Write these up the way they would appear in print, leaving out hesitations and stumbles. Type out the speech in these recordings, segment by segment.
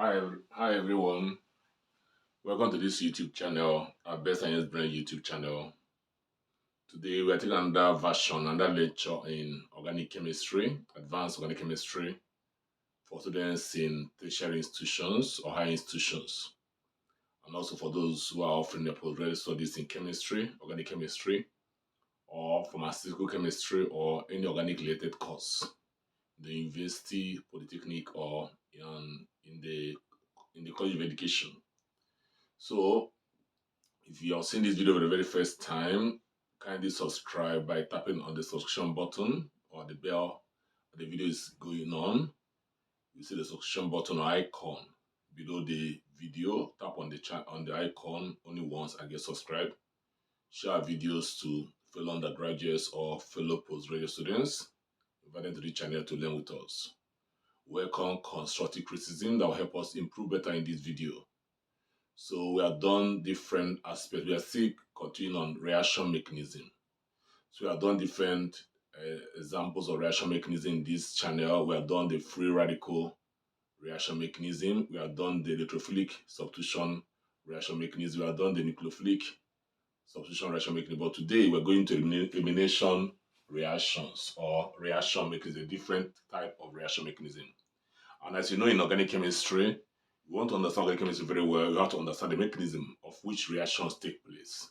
Hi everyone. Welcome to this YouTube channel, our Best Science Brain YouTube channel. Today we are taking another version, another lecture in organic chemistry, advanced organic chemistry for students in tertiary institutions or higher institutions, and also for those who are offering their postgraduate studies in chemistry, organic chemistry, or pharmaceutical chemistry, or any organic related course, in the university, polytechnic, or in the college of education. So if you are seeing this video for the very first time, kindly subscribe by tapping on the subscription button or the bell the video is going on. You see the subscription button or icon below the video. Tap on the icon only once and get subscribed. Share our videos to fellow undergraduates or fellow postgraduate students. Invite them to the channel to learn with us. Welcome constructive criticism that will help us improve better in this video. So we have done different aspects. We are still continuing on reaction mechanism. So we have done different examples of reaction mechanism in this channel. We have done the free radical reaction mechanism. We have done the electrophilic substitution reaction mechanism. We have done the nucleophilic substitution reaction mechanism. But today we're going to elimination reactions or reaction mechanism, a different type of reaction mechanism. And as you know, in organic chemistry, you want to understand organic chemistry very well, you have to understand the mechanism of which reactions take place.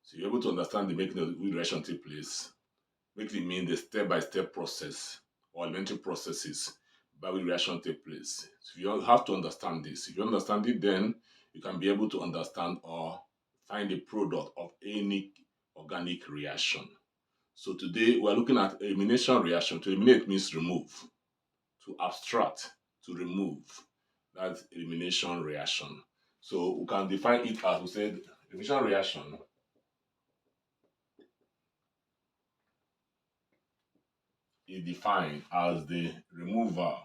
So you're able to understand the mechanism of which reactions take place, basically mean the step-by-step process or elementary processes by which reactions take place. So you have to understand this. If you understand it, then you can be able to understand or find the product of any organic reaction. So today we're looking at elimination reaction. To eliminate means remove. To abstract, to remove. That's elimination reaction. So we can define it as we said, elimination reaction is defined as the removal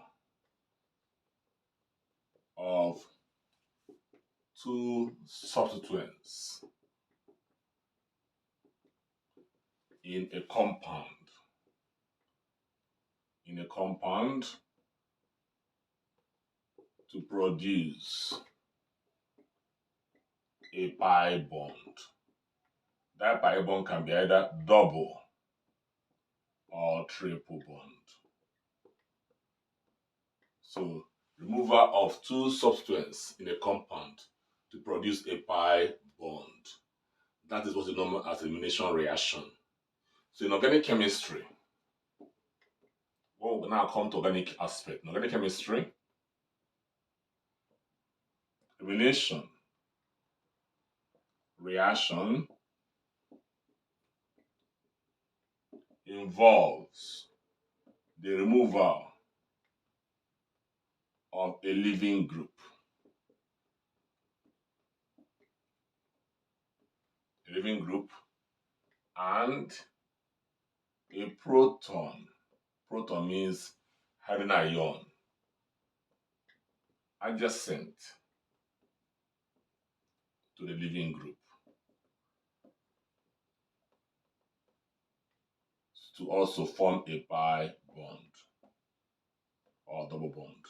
of two substituents in a compound. To produce a pi bond. That pi bond can be either double or triple bond. So removal of two substituents in a compound to produce a pi bond. That is what is known as elimination reaction. So in organic chemistry, we'll now come to organic aspect. In organic chemistry, elimination reaction involves the removal of a leaving group. A leaving group and a proton. Proton means hydrogen ion adjacent to the leaving group to also form a pi bond or double bond.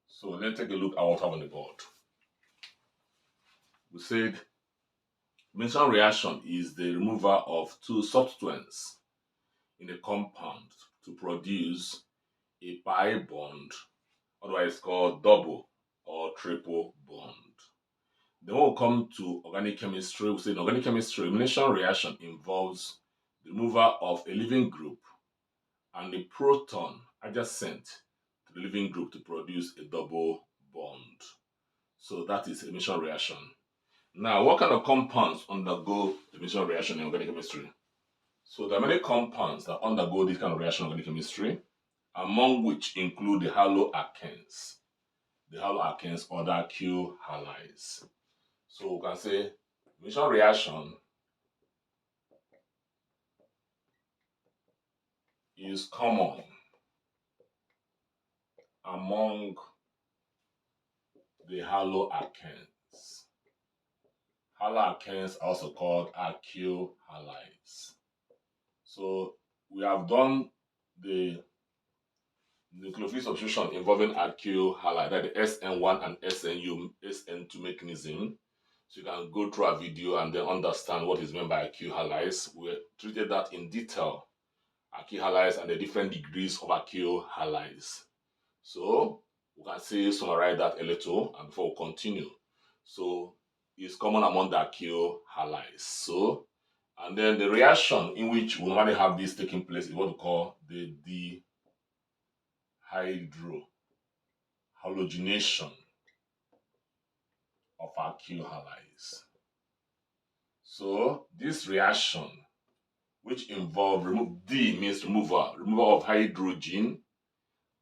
So let's take a look at what we have on the board. We said elimination reaction is the removal of two substituents in a compound to produce a pi bond, otherwise called double or triple bond. Then we'll come to organic chemistry. We say in organic chemistry, elimination reaction involves the removal of a leaving group and a proton adjacent to the leaving group to produce a double bond. So that is elimination reaction. Now, what kind of compounds undergo elimination reaction in organic chemistry? So there are many compounds that undergo this kind of reaction in organic chemistry, among which include the haloalkanes. The haloalkanes or the alkyl halides. So we can say elimination reaction is common among the haloalkanes. Haloalkanes are also called alkyl halides. So we have done the nucleophilic substitution involving alkyl halide, that the SN1 and SN2 mechanism. So you can go through a video and then understand what is meant by alkyl halides. We treated that in detail, alkyl halides and the different degrees of alkyl halides. So we can say summarize that a little and before we continue. So it's common among the alkyl halides. So and then the reaction in which we normally have this taking place is what we call the dehydrohalogenation of alkyl halides. So this reaction, which involve D means removal of hydrogen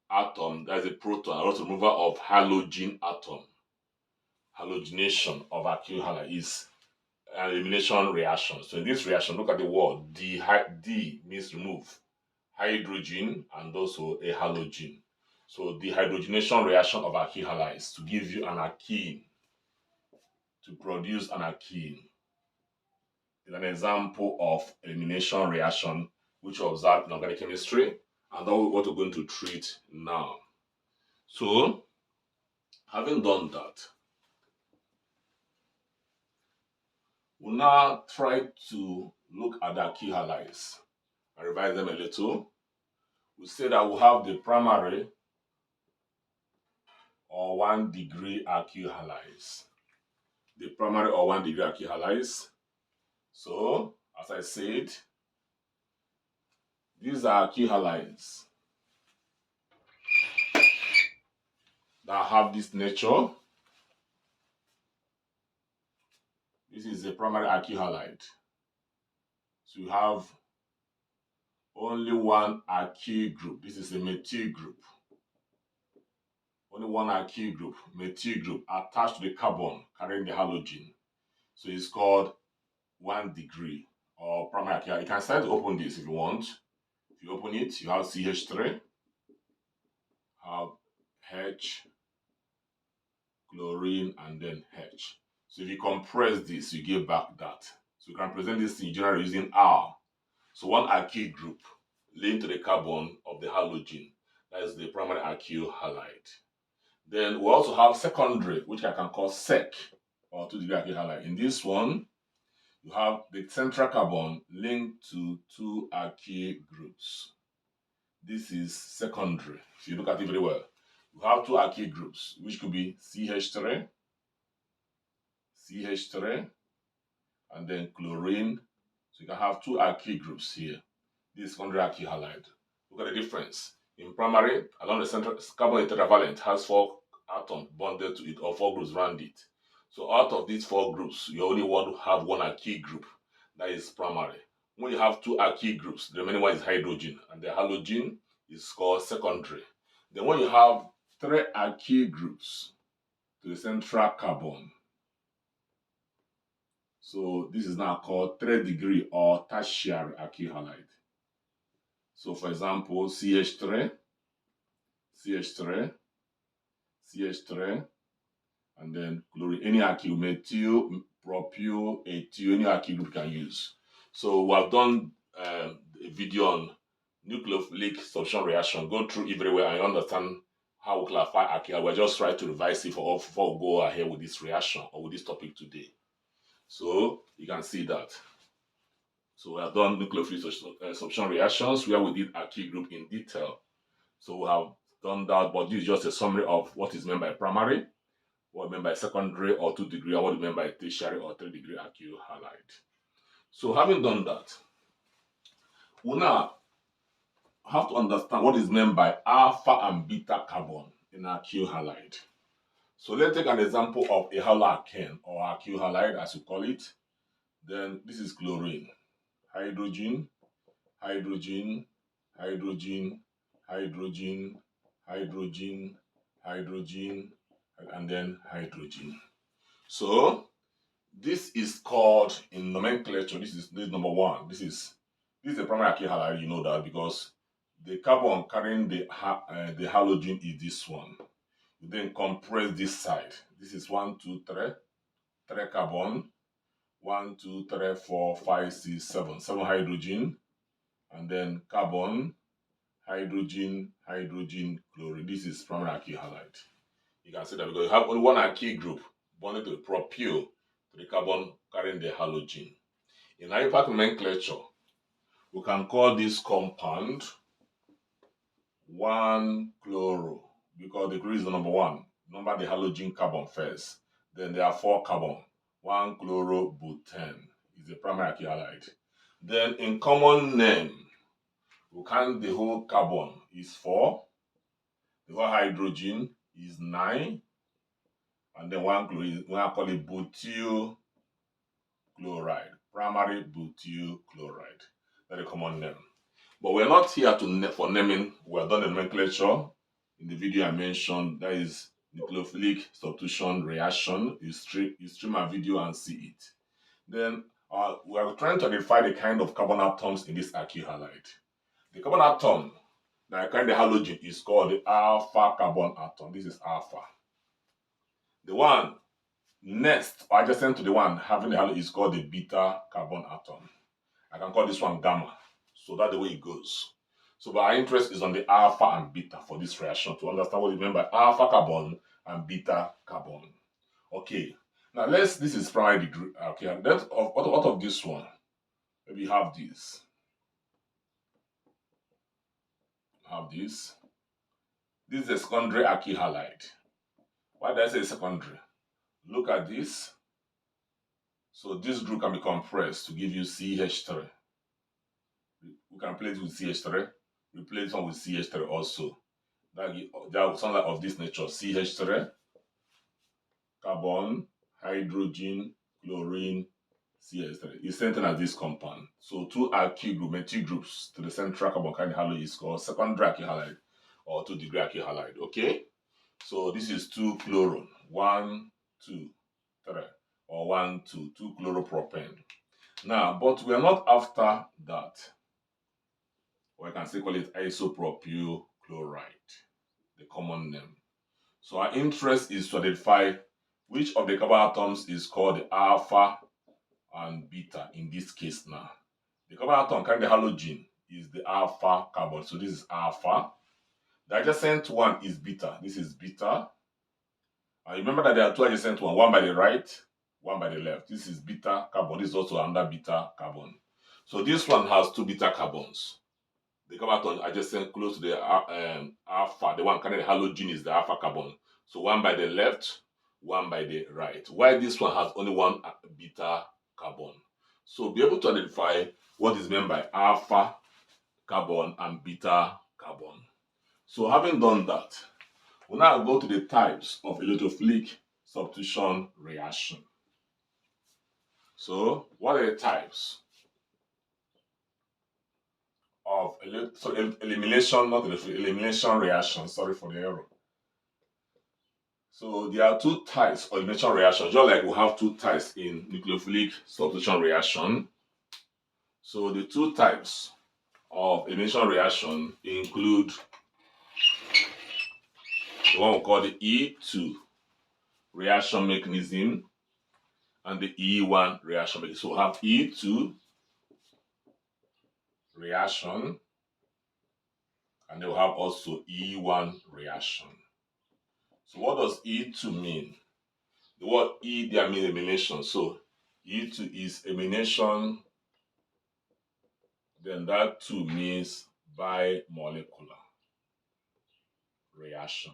atom, that is a proton, and also removal of halogen atom. Halogenation of alkyl halide is an elimination reaction. So in this reaction, look at the word D means remove hydrogen and also a halogen. So the hydrogenation reaction of alkyl halides to give you an alkene, to produce an alkene, is an example of elimination reaction which we observe in organic chemistry, and that's what we're going to treat now. So, having done that, we'll now try to look at the alkyl halides and revise them a little. We say that we have the primary or 1 degree alkyl halides. The primary or 1 degree alkyl halides. So, as I said, these are alkyl halides that have this nature. This is a primary alkyl halide. So you have only 1 alkyl group. This is a methyl group. Only 1 alkyl group, methyl group, attached to the carbon carrying the halogen. So it's called 1 degree or primary alkyl. You can start to open this if you want. If you open it, you have CH3, have H, chlorine, and then H. So if you compress this, you get back that. So you can present this in general using R. So 1 alkyl group linked to the carbon of the halogen. That is the primary alkyl halide. Then we also have secondary, which I can call sec, or 2 degree alkyl halide. In this one, you have the central carbon linked to 2 alkyl groups. This is secondary. If you look at it very well, you have 2 alkyl groups, which could be CH3, and then chlorine. So you can have 2 alkyl groups here. This is secondary alkyl halide. Look at the difference. In primary, along the center, carbon tetravalent has 4 atoms bonded to it, or 4 groups around it. So out of these 4 groups, you only want to have 1 alkyl group. That is primary. When you have 2 alkyl groups, the remaining one is hydrogen, and the halogen is called secondary. Then when you have 3 alkyl groups to the central carbon, so this is now called 3rd degree or tertiary alkyl halide. So for example, CH3, and then chlorine, any alkyl, methyl, propyl, ethyl, any alkyl group you can use. So we have done a video on nucleophilic substitution reaction. Go through it very well and understand how we clarify alkyl. We're just trying to revise it before we go ahead with this reaction or with this topic today. So you can see that. So we have done nucleophilic substitution reactions where we did alkyl group in detail. So we have done that, but this is just a summary of what is meant by primary, what is meant by secondary or 2 degree, and what is meant by tertiary or 3rd degree alkyl halide. So having done that, we now have to understand what is meant by alpha and beta carbon in alkyl halide. So let's take an example of a haloalkane or alkyl halide as we call it. Then this is chlorine, hydrogen, hydrogen, hydrogen, hydrogen, hydrogen, hydrogen, and then hydrogen. So this is called in nomenclature, this is number 1. This is a primary alkyl halide, you know that, because the carbon carrying the halogen is this one. You then compress this side. This is 1, 2, 3 carbon, 1, 2, 3, 4, 5, 6, 7 hydrogen, and then carbon, hydrogen, hydrogen, chlorine. This is primary alkyl halide. You can see that because you have only one alkyl group bonded to the propyl, to the carbon carrying the halogen. In IUPAC nomenclature, we can call this compound 1-chloro because the group is the number one. Number the halogen carbon first. Then there are 4 carbon. 1-chlorobutane is the primary alkyl halide. Then in common name, we count the whole carbon is 4, the whole hydrogen is 9, and then 1 chlorine, we call it butyl chloride, primary butyl chloride. That's a common name. But we're not here for naming. We're done the nomenclature. In the video I mentioned, that is nucleophilic substitution reaction. You stream my video and see it. Then we are trying to identify the kind of carbon atoms in this alkyl halide. The carbon atom that carry the halogen is called the alpha carbon atom. This is alpha. The one next or adjacent to the one having the halogen is called the beta carbon atom. I can call this one gamma. So that's the way it goes. So but our interest is on the alpha and beta for this reaction to understand what you mean by alpha carbon and beta carbon. Okay. Now this is primary degree. Okay, let's out of this one. Maybe you have this. Have this. This is a secondary alkyl halide. Why did I say secondary? Look at this. So this group can be compressed to give you CH3. We can replace it with CH3. Replace one with CH3 also. That something of this nature. CH3, carbon, hydrogen, chlorine, CH3. It's same thing as this compound. So 2 alkyl group, methyl groups to the central carbon carrying halide is called secondary alkyl halide or 2-degree alkyl halide. Okay? So this is 2-chlorone. 1, 2, 3. Or 1, 2, 2-chloropropane. Now, but we are not after that. Or I can say call it isopropyl chloride, the common name. So our interest is to identify which of the carbon atoms is called the alpha and beta in this case now. The carbon atom carrying the halogen is the alpha carbon. So this is alpha. The adjacent one is beta. This is beta. And remember that there are 2 adjacent ones, one by the right, one by the left. This is beta carbon. This is also another beta carbon. So this one has 2 beta carbons. The carbon atom adjacent close to the alpha, the one carrying the halogen is the alpha carbon. So one by the left, one by the right. While this one has only 1 beta carbon. So be able to identify what is meant by alpha carbon and beta carbon. So having done that, we'll now go to the types of electrophilic substitution reaction. So what are the types of elimination, not elimination reaction? Sorry for the error. So there are 2 types of elimination reaction, just like we have 2 types in nucleophilic substitution reaction. So the 2 types of elimination reaction include the one we call the E2 reaction mechanism and the E1 reaction mechanism. So we have E2 reaction and then we have also E1 reaction. So what does E2 mean? The word E there means elimination. So E2 is elimination, then that 2 means bimolecular reaction.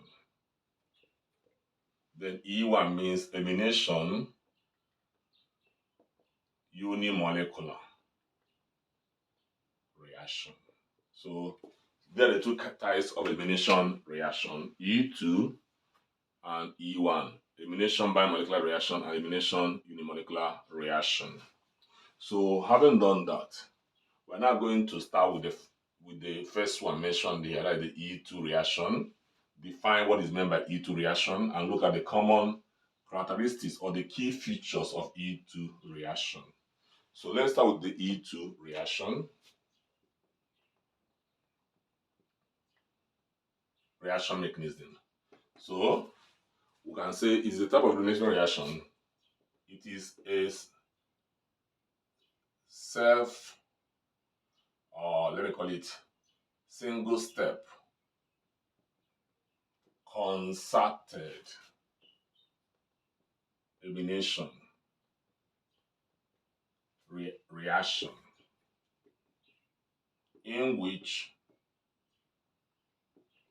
Then E1 means elimination unimolecular reaction. So there are the 2 types of elimination reaction, E2 and E1. Elimination bimolecular reaction and elimination unimolecular reaction. So having done that, we're now going to start with the first one mentioned here, like the E2 reaction. Define what is meant by E2 reaction and look at the common characteristics or the key features of E2 reaction. So let's start with the E2 reaction. Reaction mechanism. So we can say it's a type of elimination reaction. It is a let me call it single step, concerted elimination, reaction, in which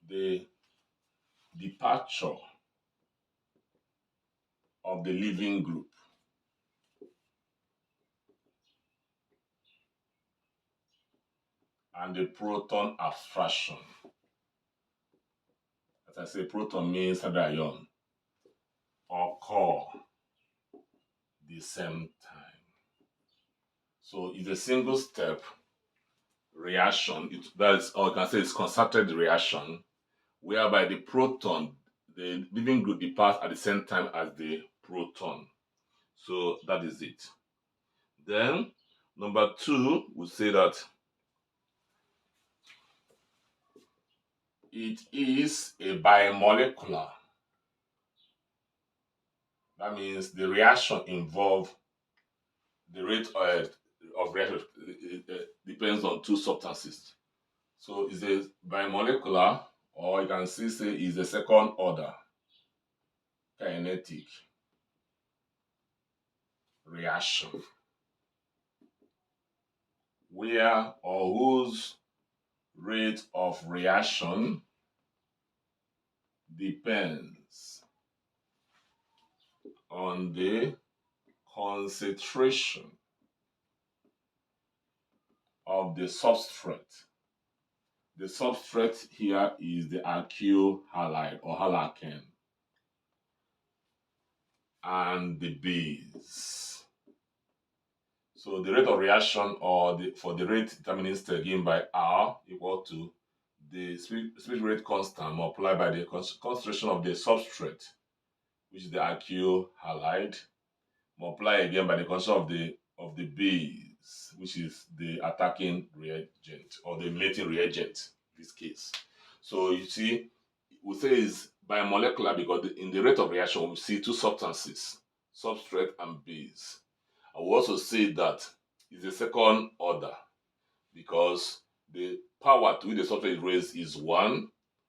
the departure of the leaving group and the proton abstraction. As I say, proton means hydrogen, occur the same time. So it's a single step reaction. That's, or you can say it's concerted reaction, whereby the proton, the leaving group, departs at the same time as the proton. So that is it. Then number two, we say that it is a bimolecular. That means the reaction involves the rate of reaction depends on two substances. So it's a bimolecular, or you can still say it's a second order kinetic reaction, where or whose rate of reaction depends on the concentration of the substrate. The substrate here is the alkyl halide or halocane and the base. So the rate of reaction, or for the rate determined again by R, equal to the speed rate constant multiplied by the concentration of the substrate, which is the alkyl halide, multiply again by the concentration of the base, which is the attacking reagent or the mating reagent in this case. So you see, we say it's bimolecular because in the rate of reaction we see two substances, substrate and base. I will also say that it's a second order because the power to which the substrate is raised is 1,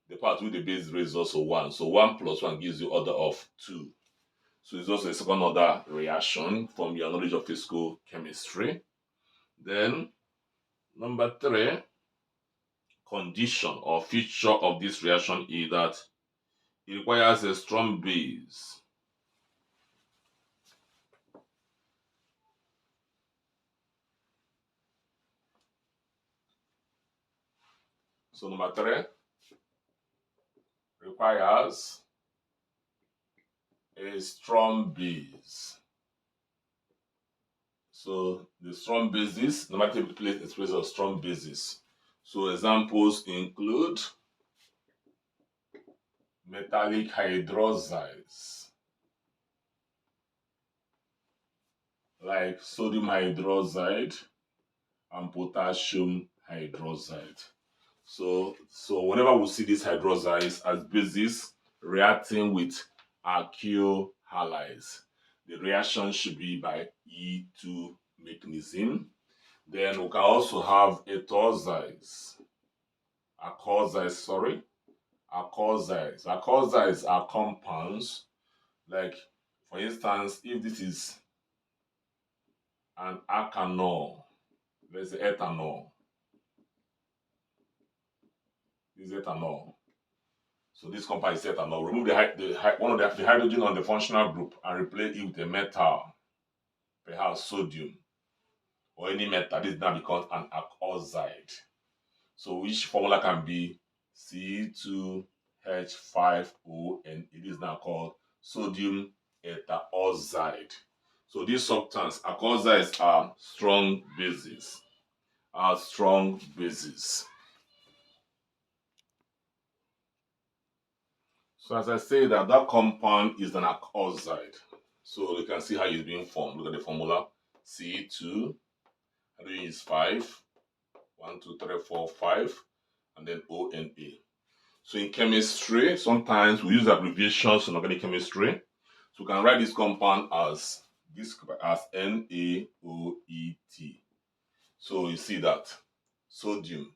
the power to which the base is raised is also 1. So 1 plus 1 gives you order of 2. So it's also a second order reaction from your knowledge of physical chemistry. Then number 3, condition or feature of this reaction is that it requires a strong base. So number 3 requires a strong base. So the strong basis, normally place express of strong basis. So examples include metallic hydroxides like sodium hydroxide and potassium hydroxide. So whenever we see these hydroxides as bases reacting with alkyl halides, the reaction should be by E2 mechanism. Then we can also have alkoxides. Alkoxides are compounds. Like, for instance, if this is an alkanol, let's say ethanol. This is ethanol. So this compound is ethanol. Remove one of the hydrogen on the functional group and replace it with a metal, perhaps sodium or any metal. This now becomes an alkoxide. So which formula can be C2H5O, and it is now called sodium ethoxide. So these substances, alkoxides, are strong bases. So as I say that compound is an alkoxide. So you can see how it's being formed. Look at the formula. C2, hydrogen is 5. 1, 2, 3, 4, 5. And then O and A. So in chemistry, sometimes we use abbreviations in organic chemistry. So we can write this compound as NaOET. So you see that sodium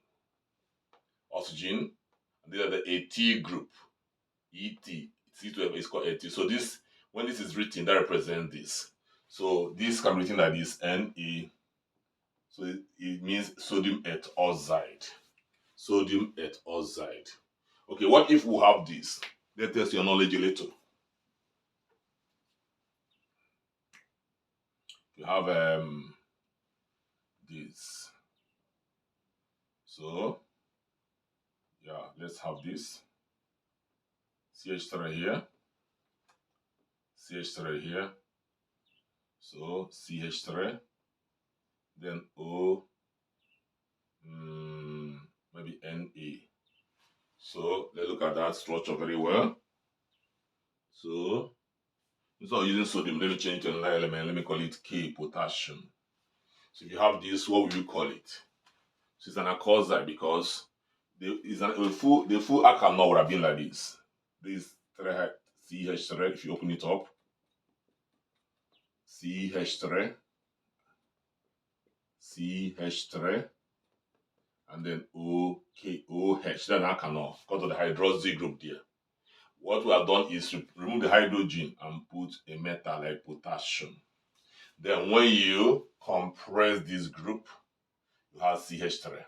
oxygen. And these are the AT group. ET. C12 is called AT. So this, when this is written, that represents this. So this can be written like this, Na. So it means sodium earth oxide. Sodium earth oxide. Okay, what if we have this? Let's test your knowledge a little. You have this. So yeah, let's have this. CH3 here. CH3 here. So CH3. Then O, maybe Na. So let's look at that structure very well. So instead of using sodium, let me change to another element. Let me call it K, potassium. So if you have this, what will you call it? So it's an alkoxide because the full alkanol would have been like this. This CH3, if you open it up, CH3, CH3, and then OH. That's an alkanol because of the hydroxy group there. What we have done is remove the hydrogen and put a metal like potassium. Then when you compress this group, you have CH3.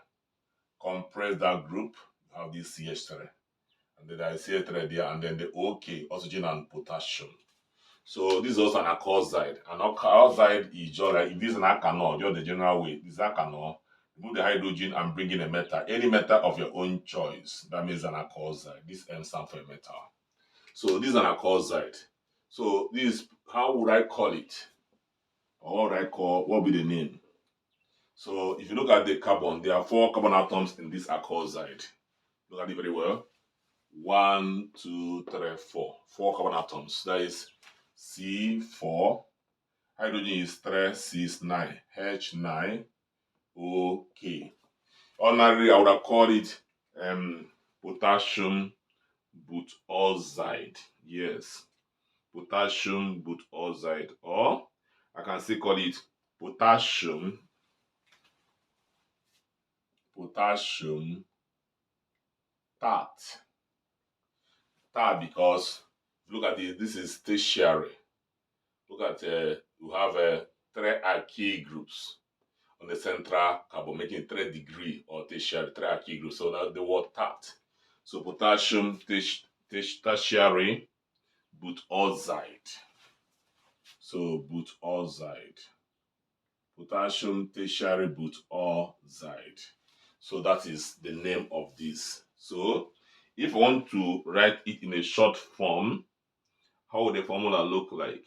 Compress that group, you have this CH3. And then there is CH3 there, and then the OK, oxygen and potassium. So this is also an alkoxide. An alkoxide is just like, if this is an alkanol, just the general way, this is alkanol, remove the hydrogen and bring in a metal. Any metal of your own choice. That means an alkoxide. This M stands for a metal. So this is an alkoxide. So this is, how would I call it? Or what would I call, what would be the name? So if you look at the carbon, there are 4 carbon atoms in this alkoxide. Look at it very well. 1, 2, 3, 4. 4 carbon atoms. That is C4. Hydrogen is 3, 6, 9. H9. OK. Ordinarily, I would have called it potassium butoxide. Yes. Potassium butoxide. Or I can still call it potassium tart. Tart because look at this. This is tertiary. Look at you have 3 alkyl groups on the central carbon, making 3 degree or tertiary, 3 alkyl groups. So that's the word tart. So potassium tertiary butoxide. So butoxide. Potassium tertiary butoxide. So that is the name of this. So if I want to write it in a short form, how would the formula look like?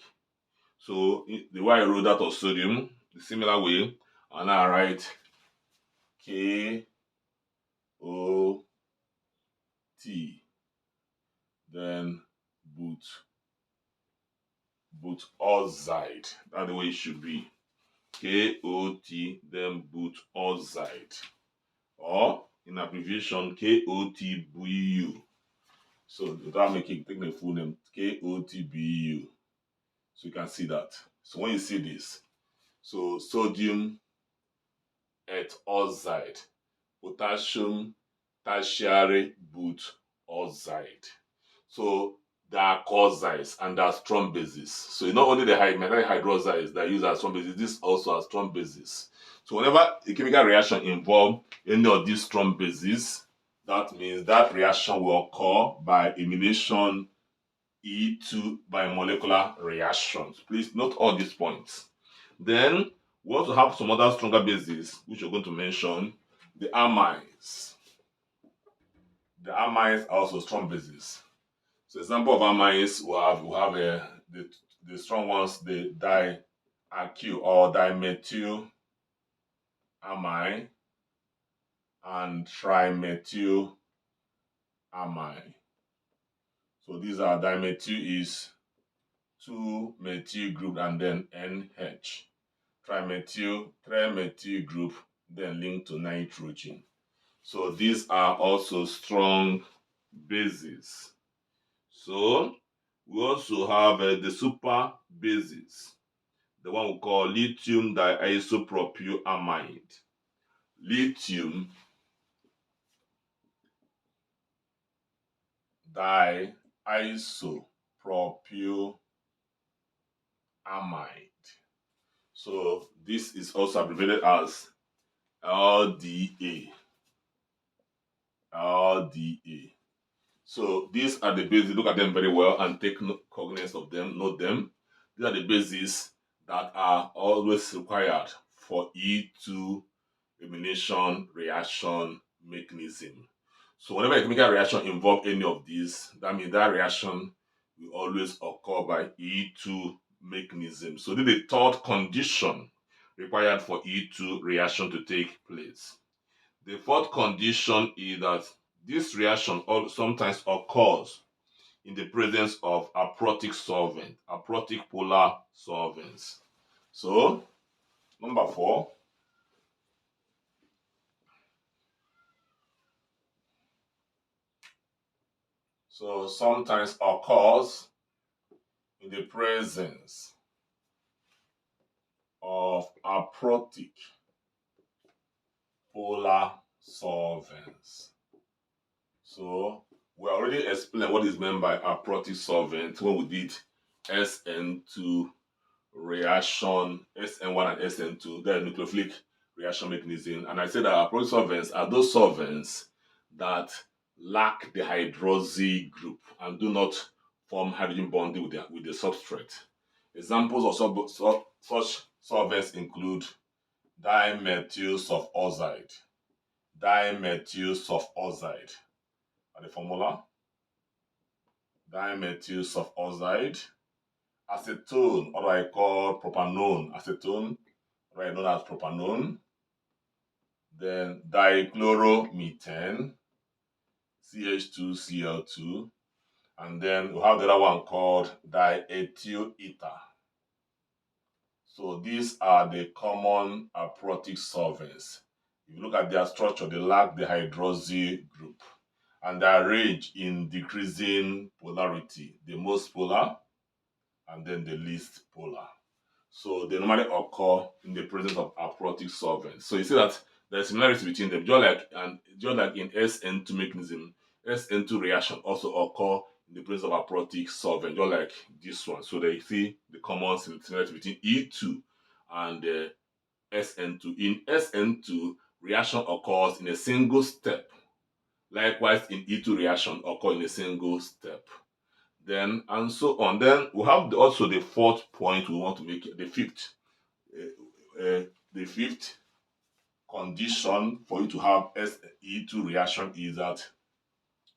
So the way I wrote that of sodium, the similar way, and now I write KOT, then butoxide. That's the way it should be. KOT, then butoxide. Or in abbreviation, KOTBU. So without taking the full name, KOTBU. So you can see that. So when you see this, so sodium earth oxide, potassium tertiary butoxide. So there are alkoxides and there are strong bases. So not only the metallic hydroxides that are used as strong bases, this also has strong bases. So whenever a chemical reaction involves any of these strong bases, that means that reaction will occur by elimination E2 by molecular reactions. Please note all these points. Then we also have some other stronger bases which we're going to mention. The amines. The amines are also strong bases. So example of amines we have the strong ones, the dialkyl or dimethyl amine and trimethyl amine. So these are dimethyl is 2 methyl group and then NH. Trimethyl group then linked to nitrogen. So these are also strong bases. So we also have the super bases, the one we call lithium diisopropylamide. Lithium diisopropylamide. So this is also abbreviated as LDA. LDA. So these are the bases. Look at them very well and take cognizance of them, note them. These are the bases that are always required for E2 elimination reaction mechanism. So whenever a chemical reaction involves any of these, that means that reaction will always occur by E2 mechanism. So this is the third condition required for E2 reaction to take place. The fourth condition is that this reaction sometimes occurs in the presence of aprotic solvent, aprotic polar solvents. So, number 4, so sometimes occurs in the presence of aprotic polar solvents. So, we already explained what is meant by aprotic solvent when we did SN2 reaction, SN1 and SN2, the nucleophilic reaction mechanism. And I said that aprotic solvents are those solvents that lack the hydroxy group and do not form hydrogen bonding with the substrate. Examples of such solvents include dimethyl sulfoxide. Dimethyl sulfoxide. And the formula: dimethyl sulfoxide, acetone, or I call propanone, acetone, right, known as propanone, then dichloromethane, CH2Cl2, and then we have the other one called diethyl ether. So these are the common aprotic solvents. If you look at their structure, they lack the hydroxy group, and they are arranged in decreasing polarity, the most polar and then the least polar. So they normally occur in the presence of aprotic solvents. So you see that there's similarity between them. Just like in SN2 mechanism, SN2 reaction also occur in the presence of aprotic solvent, just like this one. So they see the common similarity between E2 and SN2. In SN2, reaction occurs in a single step. Likewise, in E2 reaction occur in a single step. Then and so on. Then we have also the fourth point we want to make, the fifth condition for you to have SE2 reaction is that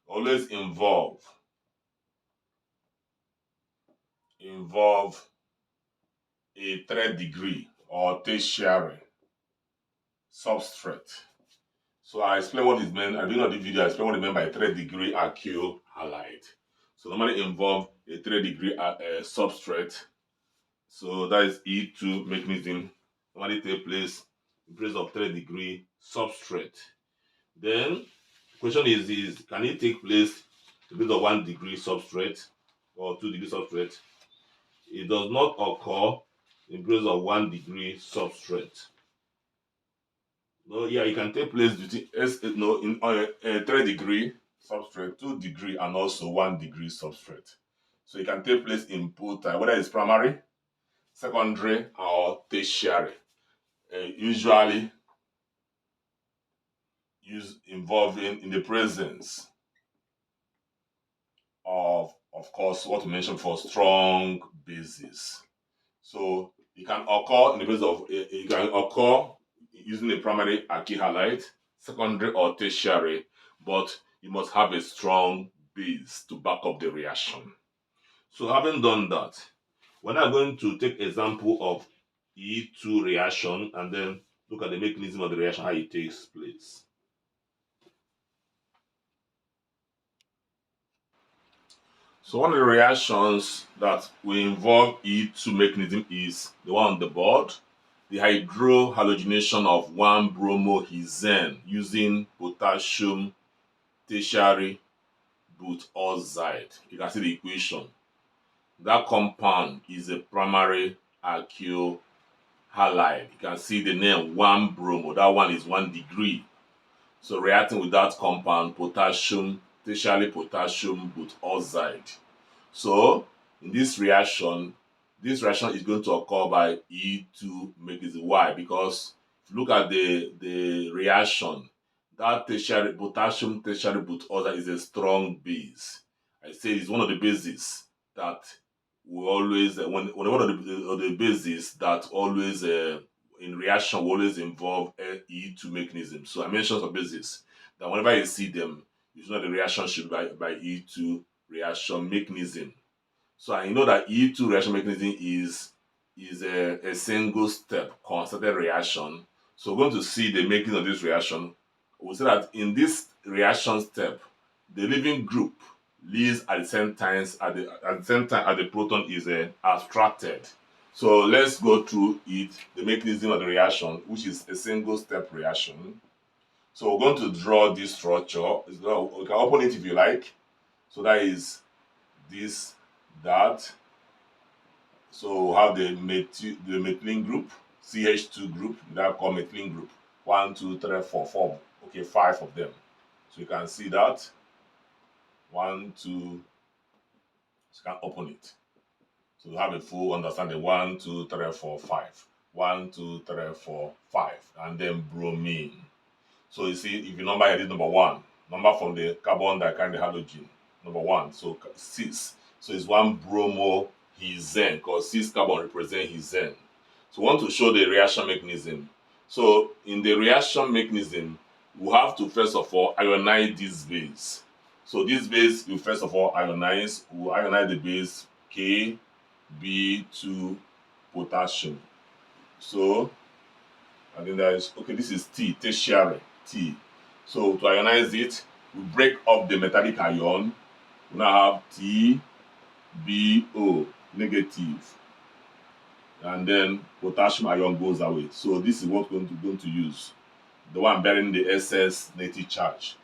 always involve a third degree or tertiary substrate. So I explain what is meant. I did not the video. I explain what is meant by third degree alkyl halide. So normally involve a third degree substrate. So that is E2 mechanism. Normally take place in place of third degree substrate. Then the question is can it take place in place of 1 degree substrate or 2 degree substrate? It does not occur in place of 1 degree substrate. No, yeah, it can take place between in a 3 degree substrate, 2 degree, and also 1 degree substrate. So it can take place in both, whether it's primary, secondary, or tertiary. Usually involving in the presence of course, what we mentioned for strong bases. So it can occur in the presence of it can occur using a primary alkyl halide, secondary or tertiary, but you must have a strong base to back up the reaction. So having done that, we're now going to take example of E2 reaction and then look at the mechanism of the reaction, how it takes place. So one of the reactions that will involve E2 mechanism is the one on the board, the hydrohalogenation of 1-bromohexane using potassium tertiary butoxide. You can see the equation. That compound is a primary alkyl halide. You can see the name 1-bromo. That one is 1 degree. So reacting with that compound, potassium tertiary potassium both oxide. So in this reaction is going to occur by E2 mechanism. Why? Because if you look at the reaction, that tertiary potassium tertiary both oxide is a strong base. I say it's one of the bases that we always one of the bases that always in reaction will always involve E2 mechanism. So I mentioned some bases that whenever you see them, you know the reaction should be by E2 reaction mechanism. So I know that E2 reaction mechanism is a single step concerted reaction. So we're going to see the making of this reaction. We'll say that in this reaction step, the leaving group leaves at the same time as the proton is abstracted. So let's go through it, the mechanism of the reaction, which is a single step reaction. So we're going to draw this structure. We can open it if you like. So that is this, that. So we have the methylene group, CH2 group, that called methylene group. 1, 2, 3, 4, 4. Okay, 5 of them. So you can see that. 1, 2. So you can open it. So you have a full understanding. 1, 2, 3, 4, 5. 1, 2, 3, 4, 5. And then bromine. So you see, if you number here, this number 1. Number from the carbon that carry the halogen. Number 1. So 6. So it's 1 bromo hexane, because 6 carbon represent hexane. So we want to show the reaction mechanism. So in the reaction mechanism, we have to first of all ionize this base. So this base, you first of all ionize. We ionize the base Kb2 potassium. So I think that is okay. This is T, tertiary T. So to ionize it, we break up the metallic ion. We now have TbO negative, and then potassium ion goes away. So this is what we're going to use. The one bearing the SS negative charge.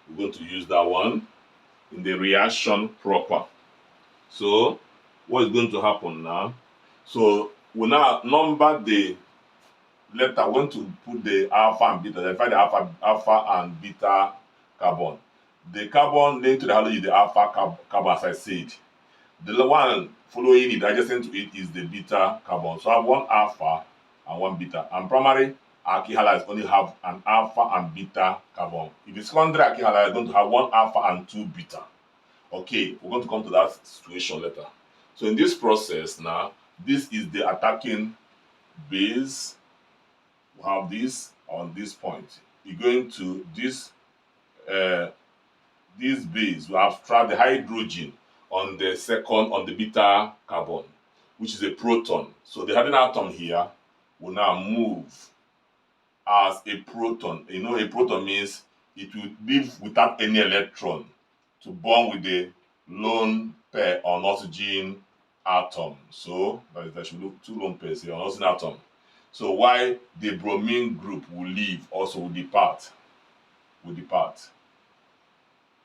We're going to use that one in the reaction proper. So what is going to happen now? So we now number the letter. I want to put the alpha and beta. Identify the alpha and beta carbon. The carbon linked to the halogen is the alpha carbon, as I said. The one following it, adjacent to it, is the beta carbon. So I have one alpha and one beta. And primary alkyl halides only have an alpha and beta carbon. If it's secondary alkyl halide, it's going to have one alpha and 2 beta. Okay, we're going to come to that situation later. So in this process now, this is the attacking base. We have this on this point. You're going to this base will abstract the hydrogen on the beta carbon, which is a proton. So the hydrogen atom here will now move as a proton. You know, a proton means it will live without any electron to bond with the lone pair on oxygen atom. So there should be 2 lone pairs here on oxygen atom. So while the bromine group will leave, also will depart.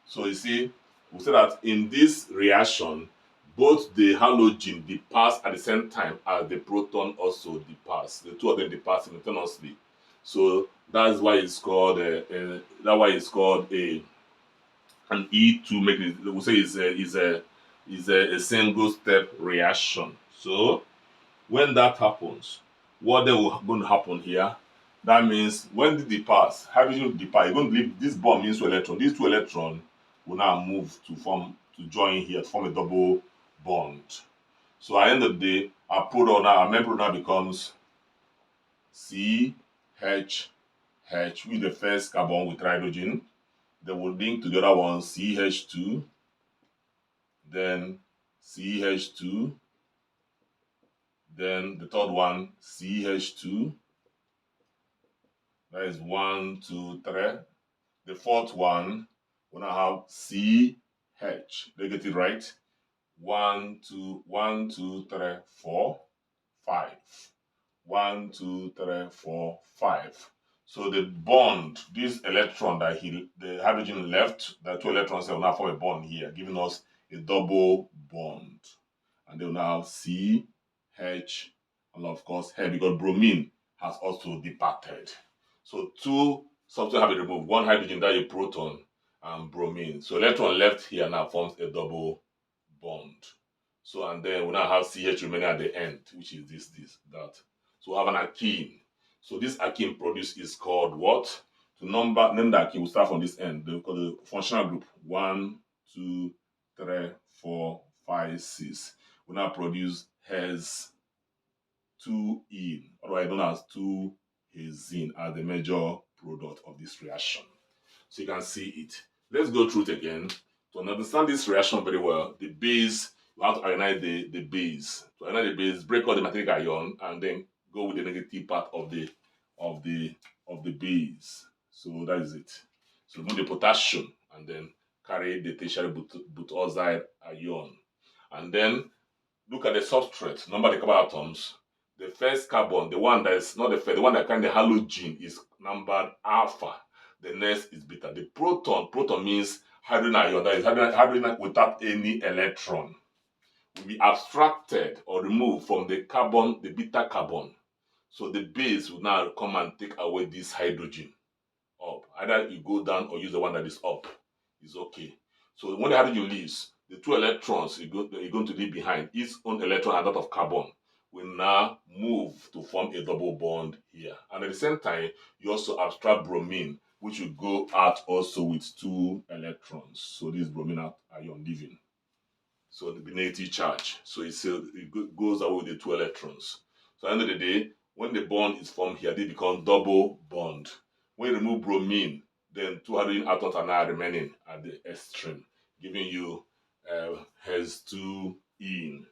So you see, we say that in this reaction, both the halogen departs at the same time as the proton also departs. The two of them depart simultaneously. So that's why it's called an E2 mechanism. We say is a single step reaction. So when that happens, what then will going to happen here? That means when it departs, hydrogen depart, you're going to leave this bond means 2 electrons. These 2 electrons will now move to join here to form a double bond. So at the end of the day, our main product now becomes CHH, with the first carbon with hydrogen. Then we'll link to the other one, CH2, then CH2, then the third one, CH2. That is 1, 2, 3. The fourth one, we now have CH. They get it right. 1, 2, 1, 2, 3, 4, 5. 1, 2, 3, 4, 5. So the bond, this electron that the hydrogen left, the 2 electrons will now form a bond here, giving us a double bond. And they will now have CH, and of course H, because bromine has also departed. So 2 substances have been removed. 1 hydrogen, that is a proton, and bromine. So electron left here now forms a double bond. So and then we now have CH remaining at the end, which is this, that. So we have an alkene. So this alkene produced is called what? To name the alkene, we start from this end. The functional group 1, 2, 3, 4, 5, 6. We now produce Hes 2-ene, otherwise known as 2-hexene, as the major product of this reaction. So you can see it. Let's go through it again. To understand this reaction very well, the base, you have to ionize the base. To ionize the base, break out the metallic ion and then go with the negative part of the base. So that is it. So remove the potassium and then carry the tertiary butoxide ion. And then look at the substrate, number the carbon atoms. The first carbon, the one that is not the first, the one that carries the halogen is numbered alpha. The next is beta. The proton means hydrogen ion, that is hydrogen without any electron, will be abstracted or removed from the carbon, the beta carbon. So the base will now come and take away this hydrogen up. Either you go down or use the one that is up. It's okay. So when the hydrogen leaves, the two electrons you're going to leave behind, its own electron and that of carbon, will now move to form a double bond here. And at the same time, you also abstract bromine, which will go out also with 2 electrons. So this bromine ion leaving. So the negative charge. So it goes away with the 2 electrons. So at the end of the day, when the bond is formed here, they become double bond. When you remove bromine, then 2 hydrogen atoms are now remaining at the extreme, giving you Hes2-ene.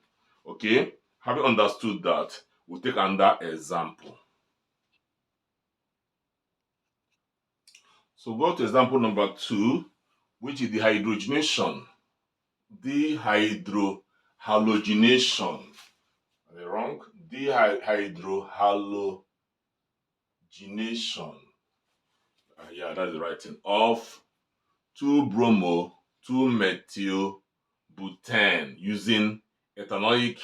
Okay? Having understood that, we'll take another example. So go to example number 2, which is dehydrogenation. Dehydrohalogenation. Are they wrong? Dehydrohalogenation. Yeah, that's the right thing. Of 2-bromo, 2-methyl-butane using ethanoic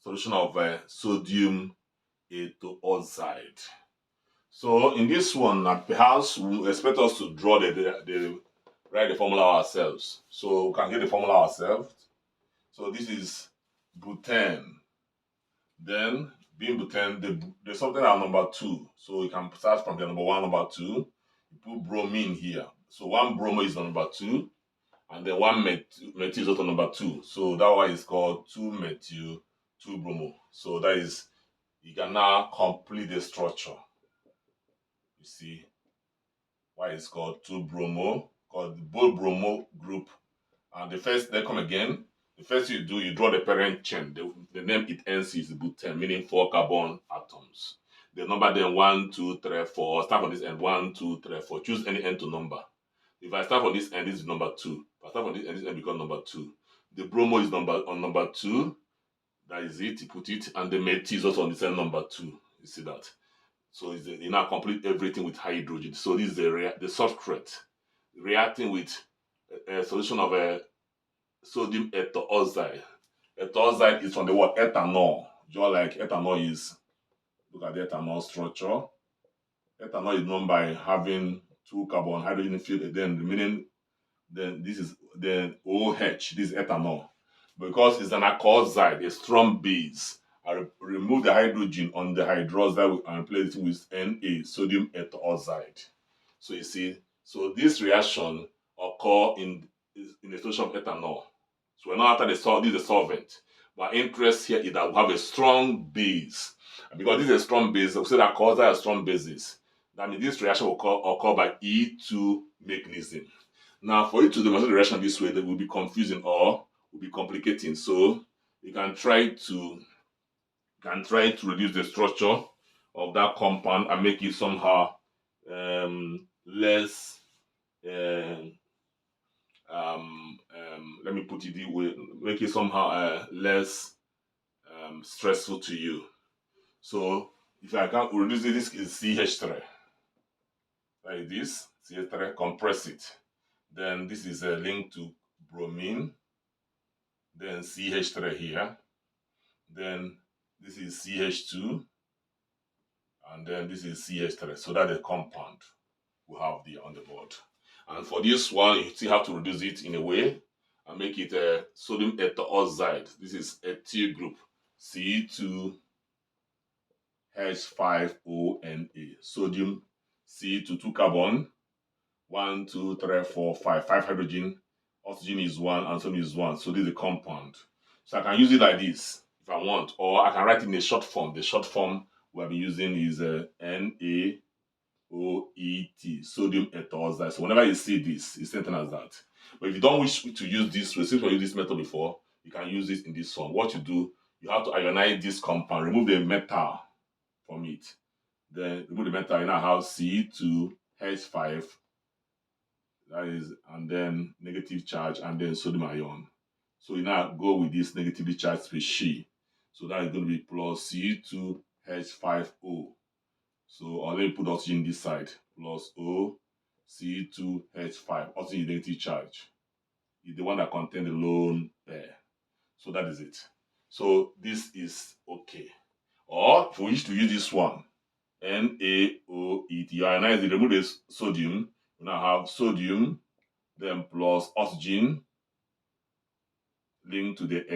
solution of sodium hydroxide. So in this one, perhaps we expect us to draw write the formula ourselves. So we can get the formula ourselves. So this is butane. Then being butane, there's something at number 2. So you can start from the number 1, number 2. You put bromine here. So 1 bromo is number 2. And then 1 methyl is also number 2. So that one is called 2-methyl, 2-bromo. So that is, you can now complete the structure. You see why it's called 2-bromo, called both bromo group. And the first, then come again. The first you do, you draw the parent chain. The name it ends is butane, meaning 4 carbon atoms. The number then 1, 2, 3, 4. Start from this end 1, 2, 3, 4. Choose any end to number. If I start from this end, this is number 2. If I start from this end becomes number 2. The bromo is on number 2. That is it. You put it, and the methyl is also on the same number 2. You see that? So you now complete everything with hydrogen. So this is the substrate reacting with a solution of a sodium hydroxide. Hydroxide is from the word ethanol. Just like ethanol is, look at the ethanol structure. Ethanol is known by having 2 carbon hydrogen filled, then remaining, then this is the OH, this is ethanol. Because it's an alkoxide, a strong base, I remove the hydrogen on the hydroxide and replace it with Na, sodium hydroxide. So you see, so this reaction occur in the solution of ethanol. So we're not after the salt, this is the solvent. But interest here is that we have a strong base. And because this is a strong base, we say that alkoxide has strong bases. That means this reaction will occur by E2 mechanism. Now, for you to demonstrate the reaction this way, that will be confusing or will be complicating. So you can try to reduce the structure of that compound and make it somehow less. Let me put it this way: make it somehow less stressful to you. So if I can reduce it, this is CH3. Like this, CH3, compress it. Then this is a link to bromine. Then CH3 here. Then this is CH2. And then this is CH3. So that's the compound we have there on the board. And for this one, you still have to reduce it in a way and make it a sodium ethoxide. This is ethyl group, C2H5ONA. Sodium C2, 2 carbon, 1, 2, 3, 4, 5, 5 hydrogen. Oxygen is 1 and sodium is 1. So this is a compound. So I can use it like this if I want, or I can write it in a short form. The short form we'll be using is NaOET, sodium ethoxide. So whenever you see this, it's something as that. But if you don't wish to use this, since we used this method before, you can use it in this form. What you do, you have to ionize this compound, remove the metal from it. Then remove the metal, you now have C2H5, that is, and then negative charge, and then sodium ion. So you now go with this negatively charged species. So that is going to be plus C2H5O. So or let me put oxygen this side, plus O, C2H5. Oxygen is negative charge. It's the one that contains the lone pair. So that is it. So this is okay. Or if we wish to use this one, NaOET, you ionize it, remove the sodium, we now have sodium, then plus oxygen linked to the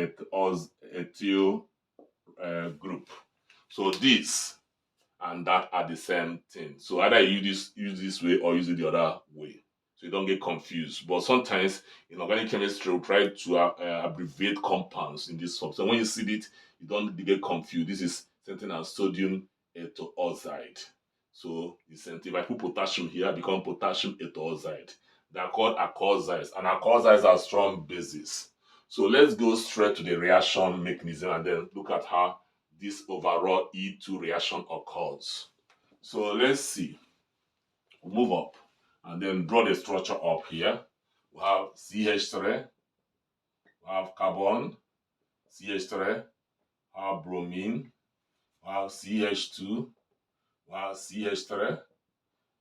ethyl group. So this and that are the same thing. So either you use this way or use it the other way. So you don't get confused. But sometimes in organic chemistry, we try to abbreviate compounds in this form. So when you see it, you don't get confused. This is something as sodium ethoxide. So it's if I put potassium here, it becomes potassium ethoxide. They are called alkoxides, and alkoxides are strong bases. So let's go straight to the reaction mechanism and then look at how this overall E2 reaction occurs. So let's see. We'll move up and then draw the structure up here. We have CH3, we have carbon, CH3, we have bromine, we have CH2, we have CH3.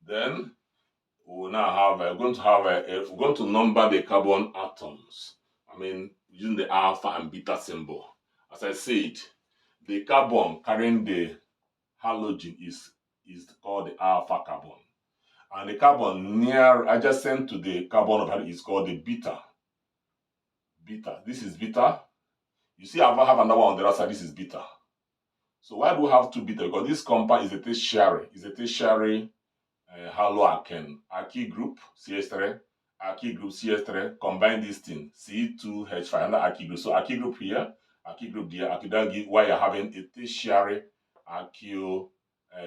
Then we will now have we're going to number the carbon atoms. I mean, using the alpha and beta symbol. As I said, the carbon carrying the halogen is called the alpha carbon. And the carbon near adjacent to the carbon of hydrogen is called the beta. Beta. This is beta. You see, I have another one on the other side. This is beta. So why do we have two beta? Because this compound is a tertiary. It's a tertiary haloalkane. Alkyl group CH3, alkyl group CH3. Combine this thing C2H5. Another alkyl group. So alkyl group here, alkyl group there. Alkyl that give why you're having a tertiary alkyl.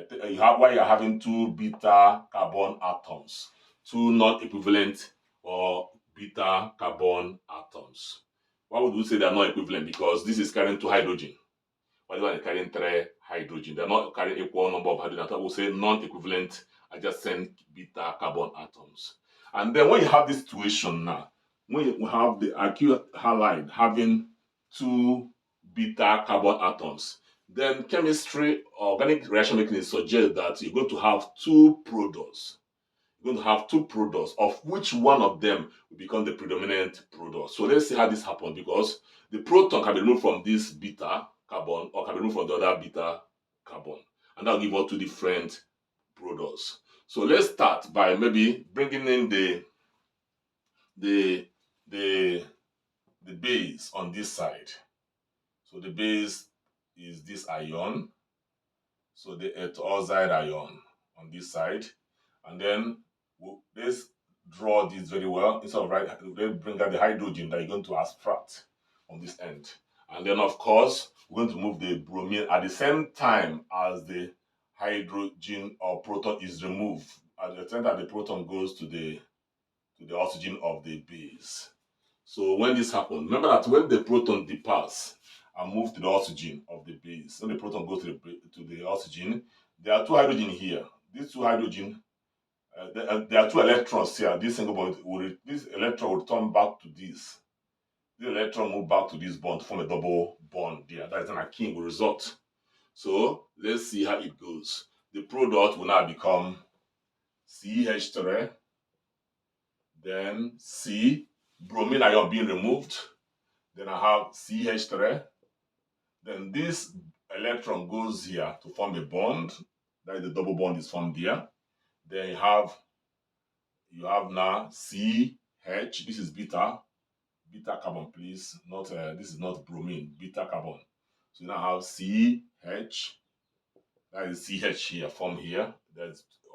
Why you're having two beta carbon atoms, two non-equivalent or beta carbon atoms. Why would we say they're not equivalent? Because this is carrying two hydrogen, while this one is carrying three hydrogen. They're not carrying equal number of hydrogen. We'll say non-equivalent adjacent beta carbon atoms. And then when you have this situation now, when you have the alkyl halide having two beta carbon atoms, then chemistry, organic reaction mechanism suggests that you're going to have two products. You're going to have two products, of which one of them will become the predominant product. So let's see how this happens, because the proton can be removed from this beta carbon or can be removed from the other beta carbon, and that'll give us two different products. So let's start by maybe bringing in the base on this side. So the base is this ion. So the ethoxide ion on this side, and then let's draw this very well. Instead of let's bring out the hydrogen that you're going to abstract on this end, and then of course we're going to move the bromine at the same time as the hydrogen or proton is removed. At the time that the proton goes to the oxygen of the base. So when this happens, remember that when the proton departs and moves to the oxygen of the base, when the proton goes to the oxygen, there are two hydrogen here. These two hydrogen, there are two electrons here. This single bond, this electron will turn back to this. The electron move back to this bond to form a double bond there. That is an alkene will result. So let's see how it goes. The product will now become CH3, then C, bromine ion being removed. Then I have CH3. Then this electron goes here to form a bond. That is the double bond is formed here. Then you have now CH. This is beta carbon, please. Not this is not bromine, beta carbon. So you now have CH. That is CH here, form here.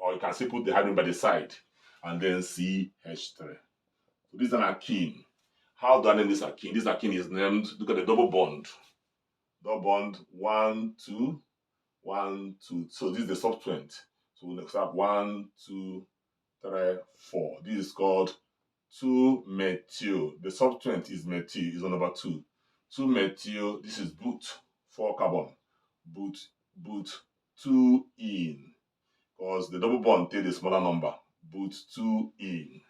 Or you can still put the hydrogen by the side, and then CH3. So this is an alkene. How do I name this alkene? This alkene is named, look at the double bond. Double bond, 1, 2, 1, 2. So this is the subsequent. So we'll have 1, 2, 3, 4. This is called 2-methyl. The subsequent is methyl, is on number 2. 2-methyl, this is but, 4 carbon. But 2 in. Because the double bond takes a smaller number. But 2 in.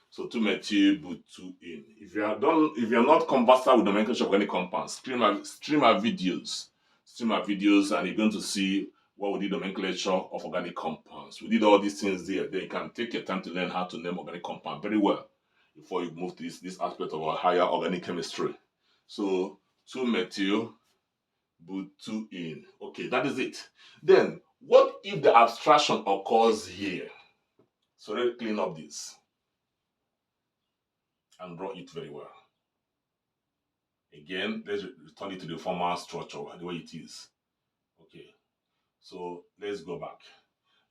So 2-methyl, but 2 in. If you are not conversant with nomenclature of organic compounds, stream our videos. Stream our videos, and you're going to see what we did nomenclature of organic compounds. We did all these things there. Then you can take your time to learn how to name organic compound very well before you move to this aspect of our higher organic chemistry. So 2-methyl, but 2 in. Okay, that is it. Then what if the abstraction occurs here? So let's clean up this and draw it very well. Again, let's return it to the former structure, the way it is. Okay, so let's go back.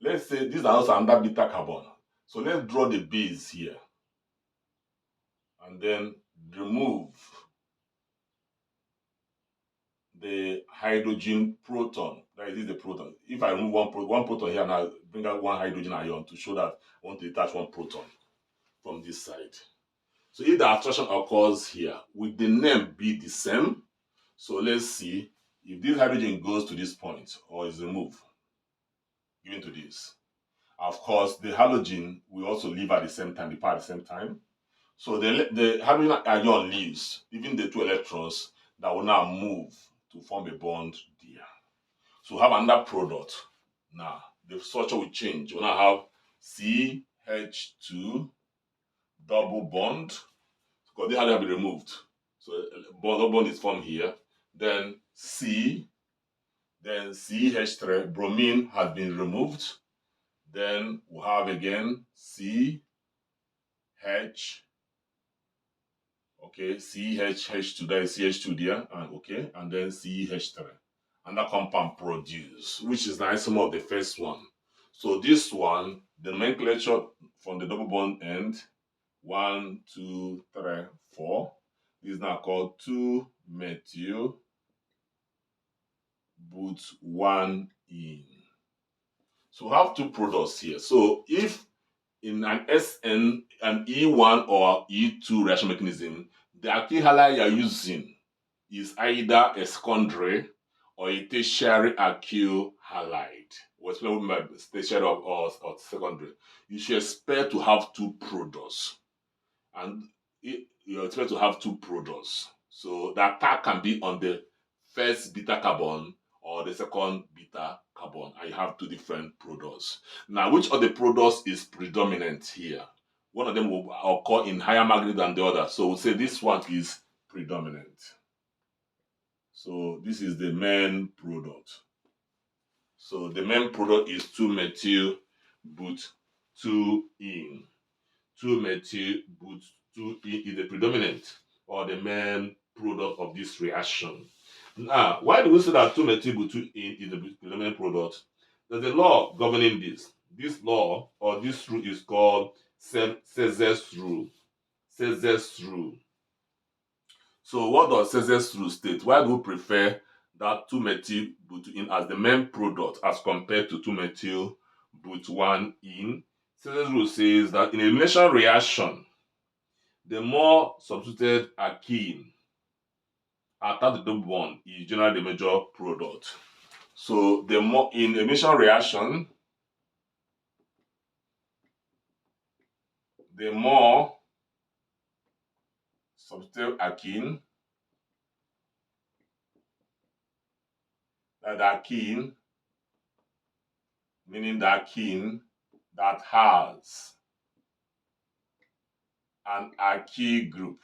Let's say these are also under beta carbon. So let's draw the base here. And then remove the hydrogen proton. That is the proton. If I remove one proton here, now bring out one hydrogen ion to show that I want to detach one proton from this side. So if the abstraction occurs here, will the name be the same? So let's see if this hydrogen goes to this point or is removed, given to this. Of course, the halogen will also leave at the same time, depart at the same time. So the hydrogen ion leaves, leaving the 2 electrons that will now move to form a bond there. So we have another product. Now, the structure will change. We'll now have CH2 double bond, because they have to be removed. So double bond is formed here. Then then CH3, bromine has been removed. Then we have again CH, okay, CH2, that is CH2 there, and okay, and then CH3. And that compound produced, which is the isomer of the first one. So this one, the nomenclature from the double bond end, 1, 2, 3, 4, is now called 2-methyl, but 1 in. So we have 2 products here. So if in an SN, an E1 or E2 reaction mechanism, the alkyl halide you are using is either a secondary or a tertiary alkyl halide. What's by tertiary or secondary? You should expect to have 2 products, and you expect to have 2 products. So the attack can be on the first beta carbon or the second beta carbon, and you have 2 different products. Now, which of the products is predominant here? One of them will occur in higher magnitude than the other. So we'll say this one is predominant. So this is the main product. So the main product is 2-methyl, but 2 in. 2-methyl, but 2 in is the predominant or the main product of this reaction. Now, why do we say that 2-methyl, but 2 in is the predominant product? There's a law governing this. This law or this rule is called Saytzeff's rule. Saytzeff's rule. So what does Saytzeff's rule state? Why do we prefer that 2-methyl, but 2 in as the main product as compared to 2-methyl, but 1 in? Saytzeff's rule says that in a elimination reaction, the more substituted alkene attached to the double bond is generally the major product. So the more in elimination reaction, the more substituted alkene, that the alkene, meaning the alkene that has an alkyl group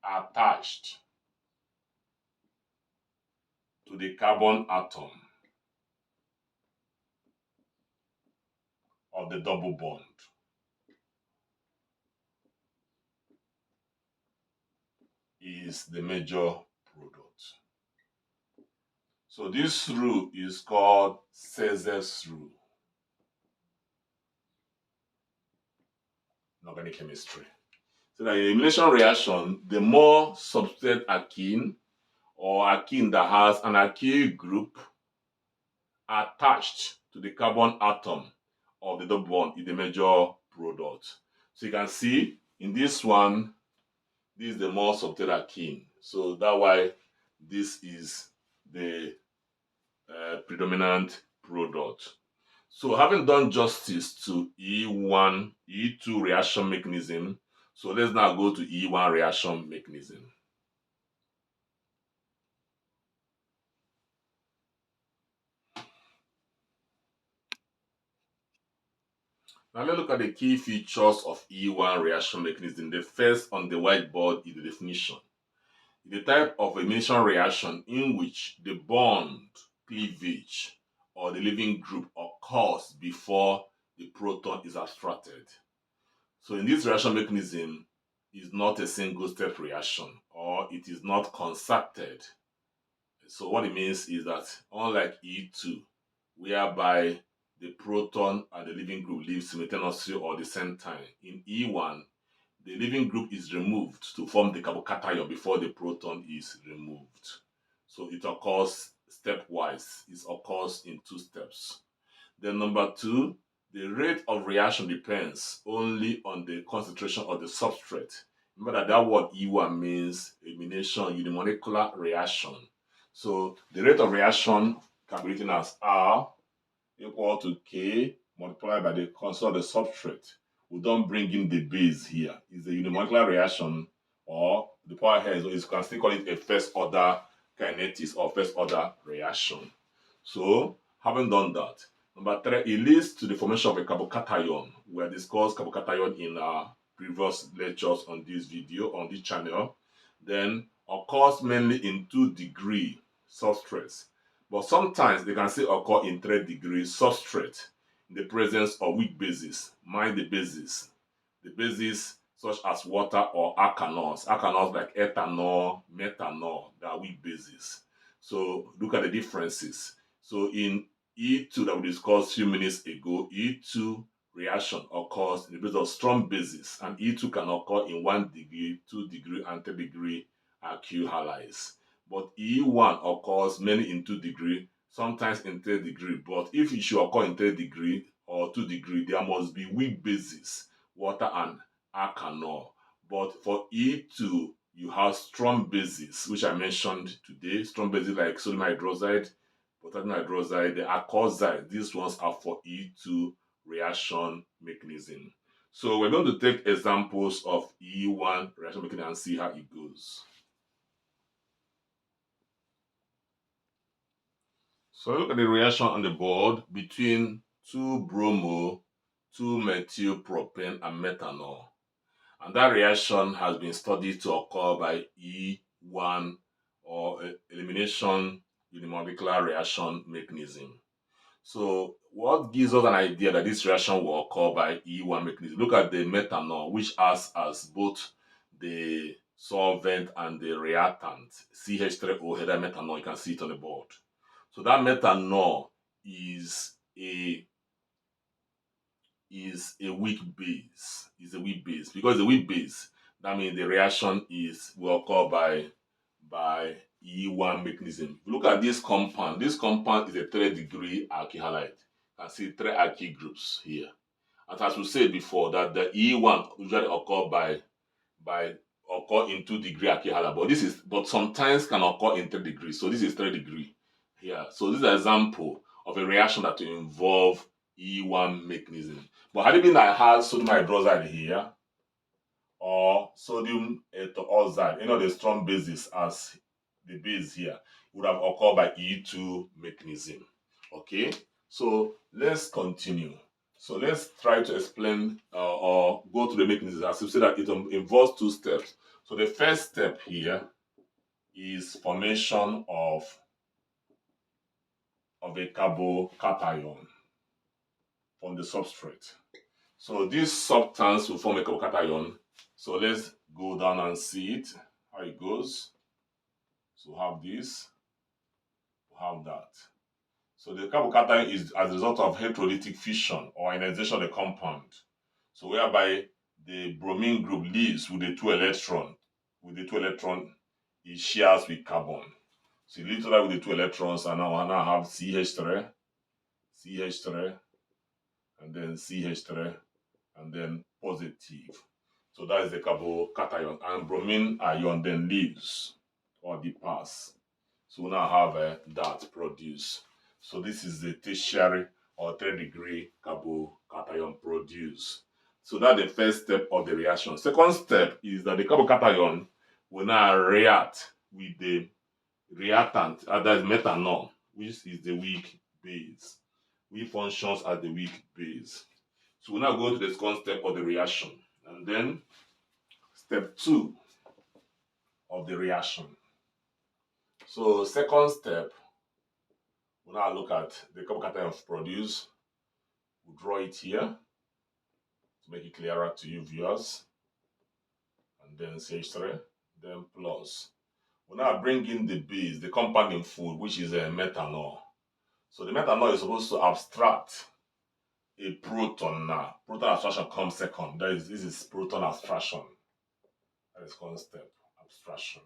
attached to the carbon atom of the double bond is the major product. So this rule is called Saytzeff's rule in organic chemistry. So that in elimination reaction, the more substrate alkene or alkene that has an alkyl group attached to the carbon atom of the double bond is the major product. So you can see in this one, this is the more substrate alkene. So that's why this is the predominant product. So having done justice to E1, E2 reaction mechanism, so let's now go to E1 reaction mechanism. Now let's look at the key features of E1 reaction mechanism. The first on the whiteboard is the definition. The type of elimination reaction in which the bond cleavage or the leaving group occurs before the proton is abstracted. So in this reaction mechanism, is not a single step reaction or it is not concerted. So what it means is that unlike E2, whereby the proton and the leaving group live simultaneously or the same time, in E1, the leaving group is removed to form the carbocation before the proton is removed. So it occurs stepwise. It occurs in 2 steps. Then number 2, the rate of reaction depends only on the concentration of the substrate. Remember that word E1 means elimination unimolecular reaction. So the rate of reaction can be written as R equal to K multiplied by the concentration of the substrate. We don't bring in the base here. It's a unimolecular reaction, or the power here is you can still call it a first order kinetics or first order reaction. So having done that, number 3, it leads to the formation of a carbocation. We have discussed carbocation in our previous lectures on this video, on this channel. Then occurs mainly in 2-degree substrates, but sometimes they can still occur in 3-degree substrate in the presence of weak bases. Mind the bases. The bases such as water or alkanols. Alkanols like ethanol, methanol, they are weak bases. So look at the differences. So in E2 that we discussed a few minutes ago, E2 reaction occurs in the presence of strong bases, and E2 can occur in 1-degree, 2-degree, and 3-degree alkyl halides. But E1 occurs mainly in 2-degree, sometimes in 3-degree. But if it should occur in 3-degree or 2-degree, there must be weak bases, water and alkanol. But for E2, you have strong bases, which I mentioned today. Strong bases like sodium hydroxide, potassium hydroxide, the alkoxide. These ones are for E2 reaction mechanism. So we're going to take examples of E1 reaction mechanism and see how it goes. So look at the reaction on the board between 2-bromo, 2-methylpropane, and methanol. And that reaction has been studied to occur by E1 or elimination unimolecular reaction mechanism. So what gives us an idea that this reaction will occur by E1 mechanism? Look at the methanol, which acts as both the solvent and the reactant. CH3O header methanol, you can see it on the board. So that methanol is a weak base. Is a weak base. Because the weak base, that means the reaction will occur by E1 mechanism. If you look at this compound is a 3-degree alkyl halide. You can see 3 alkyl groups here. And as we said before, that the E1 usually occur in 2-degree alkyl halide, but sometimes can occur in 3 degrees. So this is 3-degree here. So this is an example of a reaction that will involve E1 mechanism. But had it been that I had sodium hydroxide here or sodium ethoxide, the strong bases as the base here, would have occurred by E2 mechanism. Okay, so let's continue. So let's try to explain or go through the mechanism. As you see that it involves 2 steps. So the first step here is formation of a carbocation. from the substrate. So this substance will form a carbocation. So let's go down and see it, how it goes. So we have this, we have that. So the carbocation is as a result of heterolytic fission or ionization of the compound. So whereby the bromine group leaves with the two electron. With the two electron, it shares with carbon. So you leave together with the two electrons, and now I now have CH3, CH3, and then CH3, and then positive. So that is the carbocation, and bromine ion then leaves or departs. So we now have that produced. So this is the tertiary or third degree carbocation produced. So that's the first step of the reaction. Second step is that the carbocation will now react with the reactant, that is methanol, which is the weak base. Which functions as the weak base. So we now go to the second step of the reaction. And then step 2 of the reaction. So second step, we now look at the carbocation produced. We'll draw it here to make it clearer to you viewers. And then CH3, then plus. We now bring in the base, the compound in full, which is a methanol. So the methanol is supposed to abstract a proton now. Proton abstraction comes second. This is proton abstraction. That is second step, abstraction.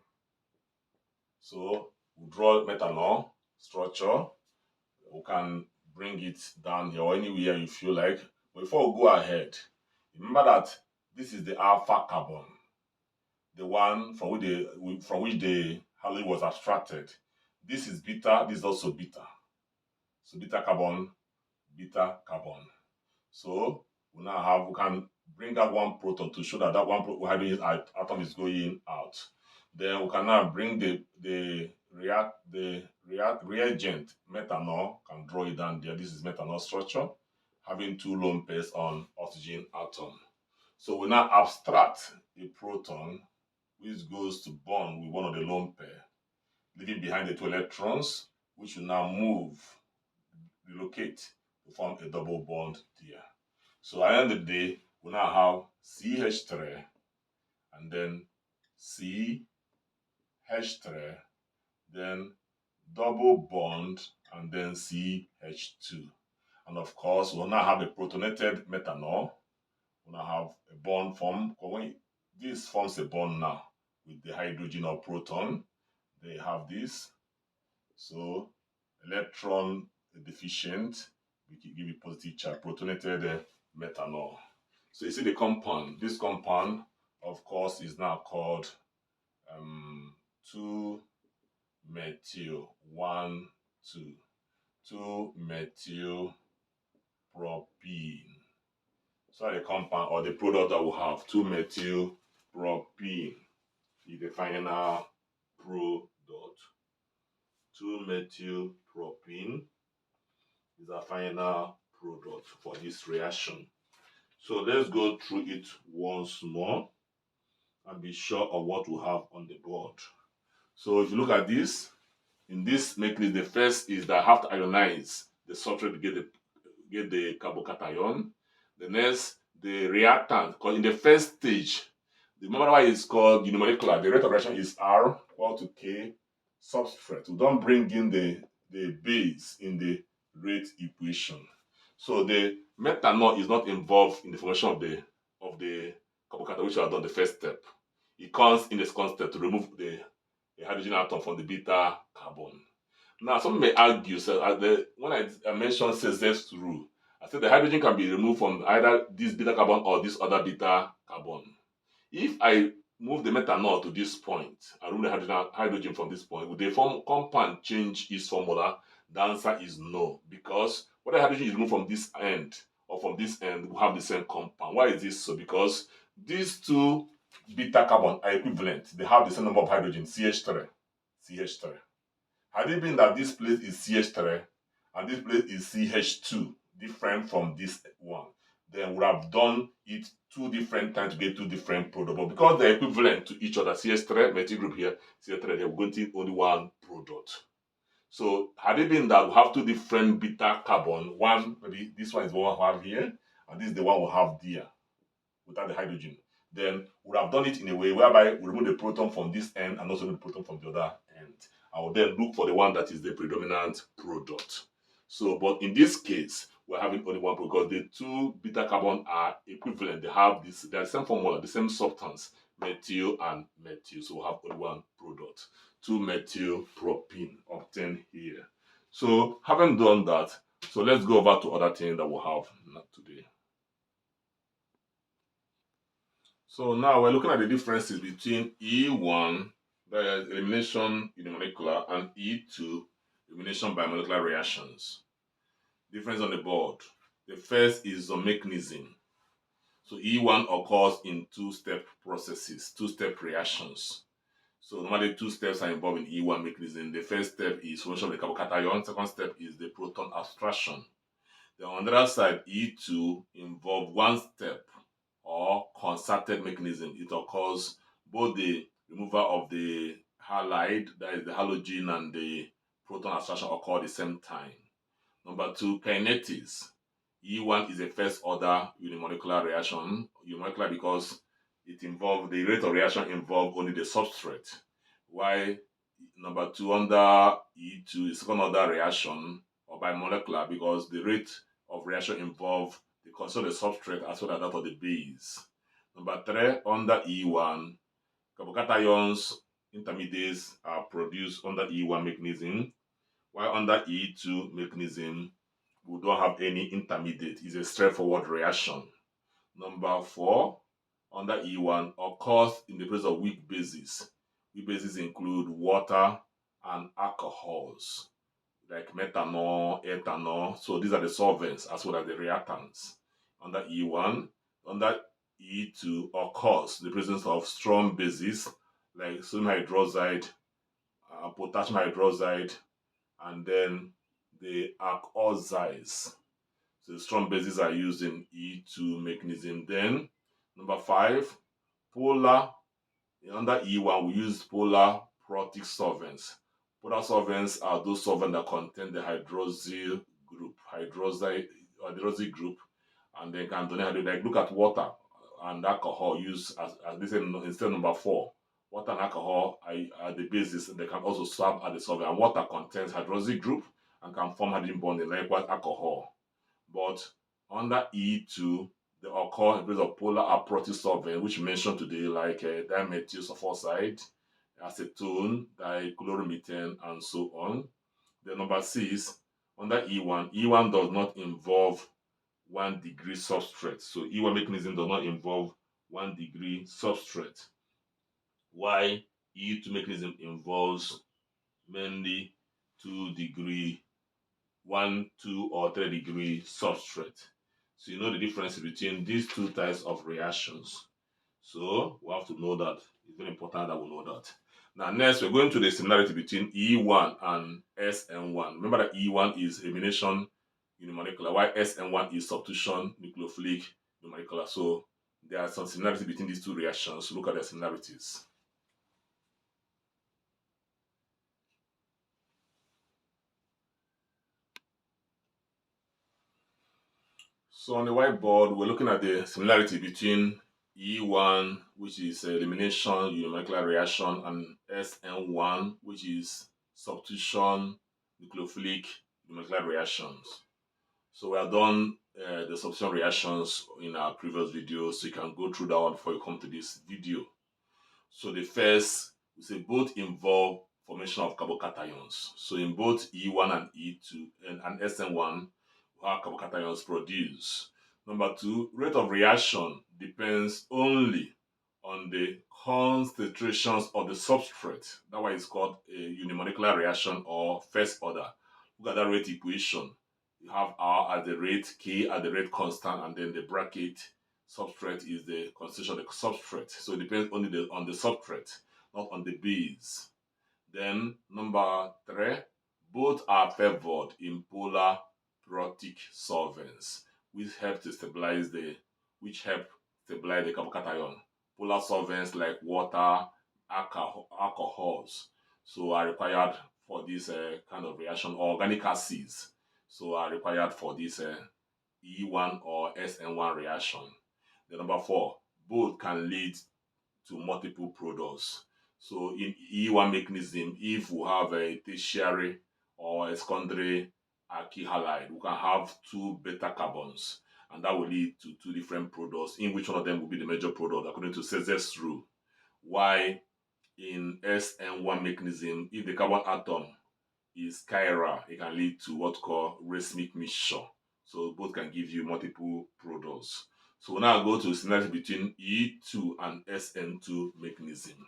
So we draw methanol structure. We can bring it down here or anywhere you feel like. But before we go ahead, remember that this is the alpha carbon, the one from which the halogen was abstracted. This is beta, this is also beta. So beta carbon, beta carbon. So we can bring out one proton to show that one hydrogen atom is going out. Then we can now bring the reagent methanol, can draw it down there. This is methanol structure, having two lone pairs on oxygen atom. So we now abstract a proton which goes to bond with one of the lone pair, leaving behind the two electrons, which will now relocate to form a double bond there. So at the end of the day, we now have CH3 and then CH3, then double bond and then CH2. And of course, we'll now have a protonated methanol. We'll now have a bond form. This forms a bond now with the hydrogen or proton. They have this. So electron deficient, we can give it positive charge, protonated methanol. So you see the compound. This compound, of course, is now called 2-methyl-1,2. 2-methyl-propene. So the compound or the product that we have, 2-methyl-propene, is the final product. 2-methyl-propene is our final product for this reaction. So let's go through it once more and be sure of what we have on the board. So if you look at this, in this mechanism, the first is that I have to ionize the substrate to get the carbocation. The next, the reactant, because in the first stage, remember why it's called unimolecular, the rate of reaction is R equal to K substrate. We don't bring in the base in the rate equation. So the methanol is not involved in the formation of the carbocation, which I have done the first step. It comes in the second step to remove the hydrogen atom from the beta carbon. Now, some may argue, so when I mentioned Saytzeff's rule, I said the hydrogen can be removed from either this beta carbon or this other beta carbon. If I move the methanol to this point and remove the hydrogen from this point, would the compound change its formula? The answer is no, because whether hydrogen is removed from this end or from this end, we have the same compound. Why is this so? Because these two beta carbon are equivalent. They have the same number of hydrogen, CH3. Had it been that this place is CH3 and this place is CH2, different from this one, then we would have done it 2 different times to get 2 different products. But because they're equivalent to each other, CH3, methyl group here, CH3 here, we're going to only one product. So had it been that we have two different beta carbon, one maybe this one is the one we have here, and this is the one we have there without the hydrogen, then we would have done it in a way whereby we remove the proton from this end and also the proton from the other end. I will then look for the one that is the predominant product. So, but in this case, we're having only one because the two beta carbon are equivalent. They have this, they're the same formula, the same substance, methyl and methyl. So we have only one product, 2-methyl propene obtained here. So having done that, so let's go over to other things that we'll have today. So now we're looking at the differences between E1, that is elimination unimolecular, and E2, elimination by molecular reactions. Difference on the board. The first is the mechanism. So E1 occurs in two-step processes, two-step reactions. So normally two steps are involved in E1 mechanism. The first step is formation of the carbocation. Second step is the proton abstraction. Then on the other side, E2 involve one step or concerted mechanism. It occurs both the removal of the halide, that is the halogen, and the proton abstraction occur at the same time. Number two, kinetics. E1 is a first order unimolecular reaction. Unimolecular because it involves the rate of reaction involve only the substrate. While number two under E2 is second order reaction or bimolecular because the rate of reaction involve the concern of the substrate as well as that of the base. Number three, under E1, carbocations intermediates are produced under E1 mechanism, while under E2 mechanism, we don't have any intermediate. It's a straightforward reaction. Number four, under E1, occurs in the presence of weak bases. Weak bases include water and alcohols, like methanol, ethanol. So these are the solvents as well as the reactants. Under E1, under E2 occurs the presence of strong bases like sodium hydroxide, potassium hydroxide, and then the alkoxides. So the strong bases are used in E2 mechanism. Then number five, polar. Under E1, we use polar protic solvents. Polar solvents are those solvents that contain the hydroxyl group, hydroxyl group, and then can donate. Like look at water and alcohol used as they say instead number four. Water and alcohol are the bases. They can also serve as the solvent. And water contains hydroxyl group and can form hydrogen bonding, likewise alcohol. But under E2, they occur in place of polar aprotic solvent, which we mentioned today, like dimethyl sulfoxide, acetone, dichloromethane, and so on. The number six, under E1, E1 does not involve 1 degree substrate. So E1 mechanism does not involve 1 degree substrate. Why E2 mechanism involves mainly 2 degree, 1, 2, or 3 degree substrate. So you know the difference between these two types of reactions. So we have to know that. It's very important that we know that. Now next we're going to the similarity between E1 and SN1. Remember that E1 is elimination unimolecular, while SN1 is substitution nucleophilic unimolecular. So there are some similarities between these two reactions. Look at the similarities. So on the whiteboard, we're looking at the similarity between E1, which is elimination unimolecular reaction, and SN1, which is substitution nucleophilic unimolecular reactions. So we have done the substitution reactions in our previous video, so you can go through that one before you come to this video. So the first, we say both involve formation of carbocations. So in both E1 and E2 and SN1, we have carbocations produced. Number two, rate of reaction depends only on the concentrations of the substrate. That's why it's called a unimolecular reaction or first order. Look at that rate equation. You have R at the rate, K at the rate constant, and then the bracket substrate is the concentration of the substrate. So it depends only on the substrate, not on the base. Then number three, both are favored in polar protic solvents, which help stabilize the carbocation. Polar solvents like water, alcohols, so are required for this kind of reaction, or organic acids, so are required for this E1 or SN1 reaction. The number 4, both can lead to multiple products. So in E1 mechanism, if we have a tertiary or a secondary alkyl halide, we can have 2 beta carbons, and that will lead to 2 different products, in which one of them will be the major product according to Saytzeff's rule. Why in SN1 mechanism, if the carbon atom is chiral, it can lead to what called racemic mixture. So both can give you multiple products. So we'll now go to similarity between E2 and SN2 mechanism.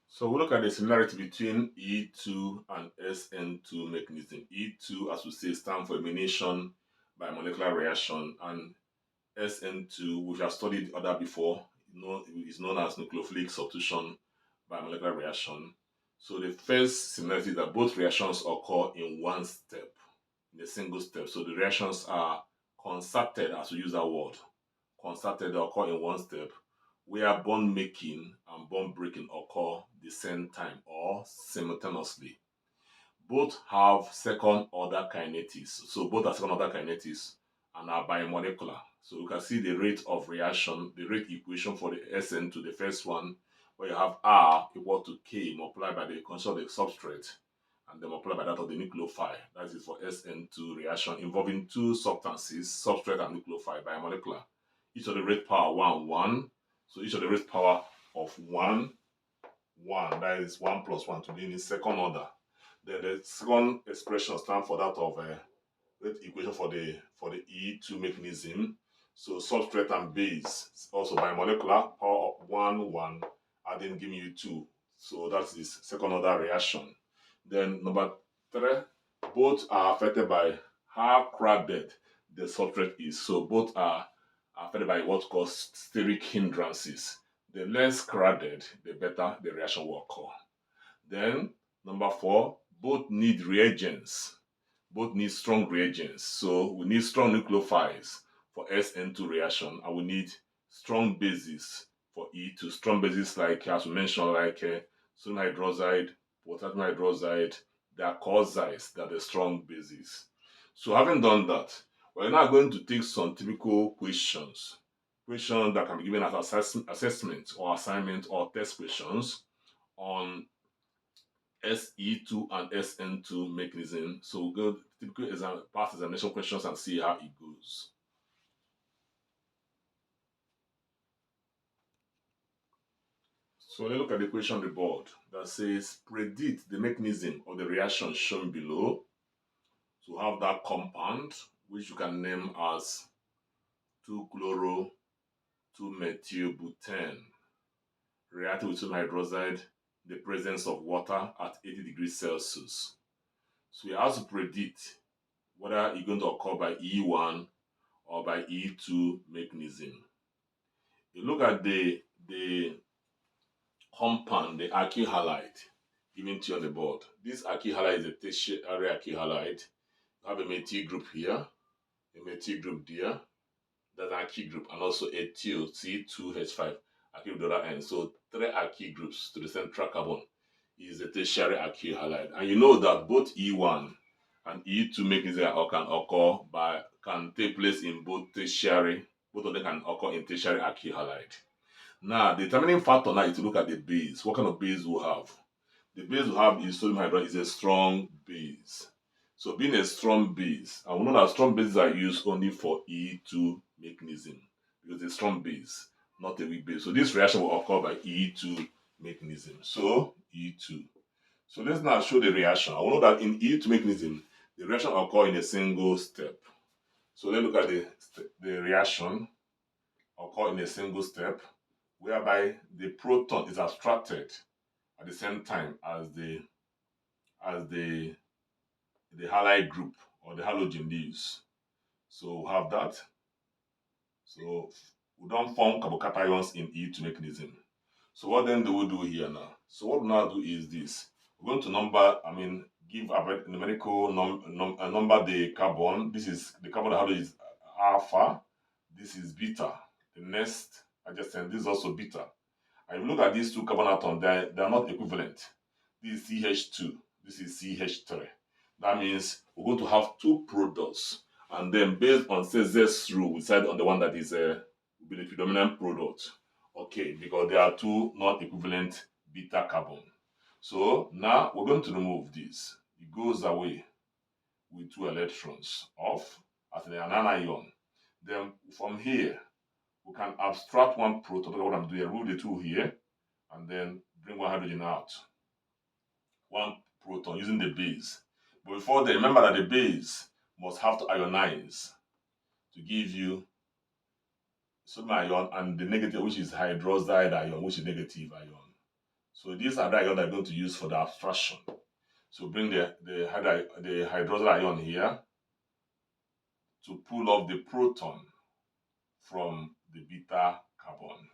So we look at the similarity between E2 and SN2 mechanism. E2, as we say, stands for elimination by molecular reaction, and SN2, which I've studied other before, is known as nucleophilic substitution by molecular reaction. So the first similarity is that both reactions occur in one step, in a single step. So the reactions are concerted, as we use that word. Concerted, they occur in one step, where bond making and bond breaking occur the same time or simultaneously. Both have second order kinetics. So both are second order kinetics and are bimolecular. So you can see the rate of reaction, the rate equation for the SN2, the first one, where you have R equal to K multiplied by the concentration of the substrate and then multiplied by that of the nucleophile. That is for SN2 reaction involving 2 substances, substrate and nucleophile, bimolecular. Each of the rate power 1, 1. So each of the rate power of 1, 1. That is 1 plus 1 to be in the second order. Then the second expression stands for that of rate equation for the E2 mechanism. So substrate and base, also bimolecular, power of 1, 1, adding giving you 2. So that is second order reaction. Then number 3, both are affected by how crowded the substrate is. So both are affected by what's called steric hindrances. The less crowded, the better the reaction will occur. Then number 4, both need reagents. Both need strong reagents. So we need strong nucleophiles for SN2 reaction, and we need strong bases for E2. Strong bases like, as we mentioned, like sodium hydroxide, potassium hydroxide, they are cosides, they are the strong bases. So having done that, we're now going to take some typical questions that can be given as assessment or assignment or test questions on SE2 and SN2 mechanism. So we'll go typical past examination questions and see how it goes. So let's look at the question on the board that says predict the mechanism of the reaction shown below. So we have that compound, which you can name as 2-chloro-2-methylbutane, reacting with sodium hydroxide, the presence of water at 80 degrees Celsius. So we have to predict whether it's going to occur by E1 or by E2 mechanism. You look at the compound, the alkyl halide given to you on the board. This alkyl halide is a tertiary alkyl halide. You have a methyl group here, a methyl group there, that's an alkyl group, and also ethyl C2H5 alkyl group the other end. So 3 alkyl groups to the central carbon is a tertiary alkyl halide. And you know that both E1 and E2 mechanism can take place in both tertiary, both of them can occur in tertiary alkyl halide. Now, the determining factor now is to look at the base. What kind of base we have? The base we have is sodium hydroxide, is a strong base. So being a strong base, and we know that strong bases are used only for E2 mechanism because it's a strong base, not a weak base. So this reaction will occur by E2 mechanism. So E2. So let's now show the reaction. I know that in E2 mechanism, the reaction occur in a single step. So let's look at the reaction occur in a single step, whereby the proton is abstracted at the same time as the halide group or the halogen leaves. So we have that. So we don't form carbocations in E2 mechanism. So what then do we do here now? So what we now do is this. We're going to give a numerical number the carbon. This is the carbon halogen is alpha. This is beta. The next adjacent. This is also beta. And if you look at these two carbon atoms, they are not equivalent. This is CH2, this is CH3. That means we're going to have two products, and then based on Saytzeff rule, we decide on the one that is the predominant product. Okay, because there are two non-equivalent beta carbon. So now we're going to remove this. It goes away with two electrons off as an anion. Then from here, we can abstract one proton. That's what I'm doing. Remove the two here, and then bring one hydrogen out. One proton using the base. But before then, remember that the base must have to ionize to give you sodium ion and the negative, which is hydroxide ion, which is negative ion. So these are the ions that I'm going to use for the abstraction. So bring the hydroxide ion here to pull off the proton from the beta carbon.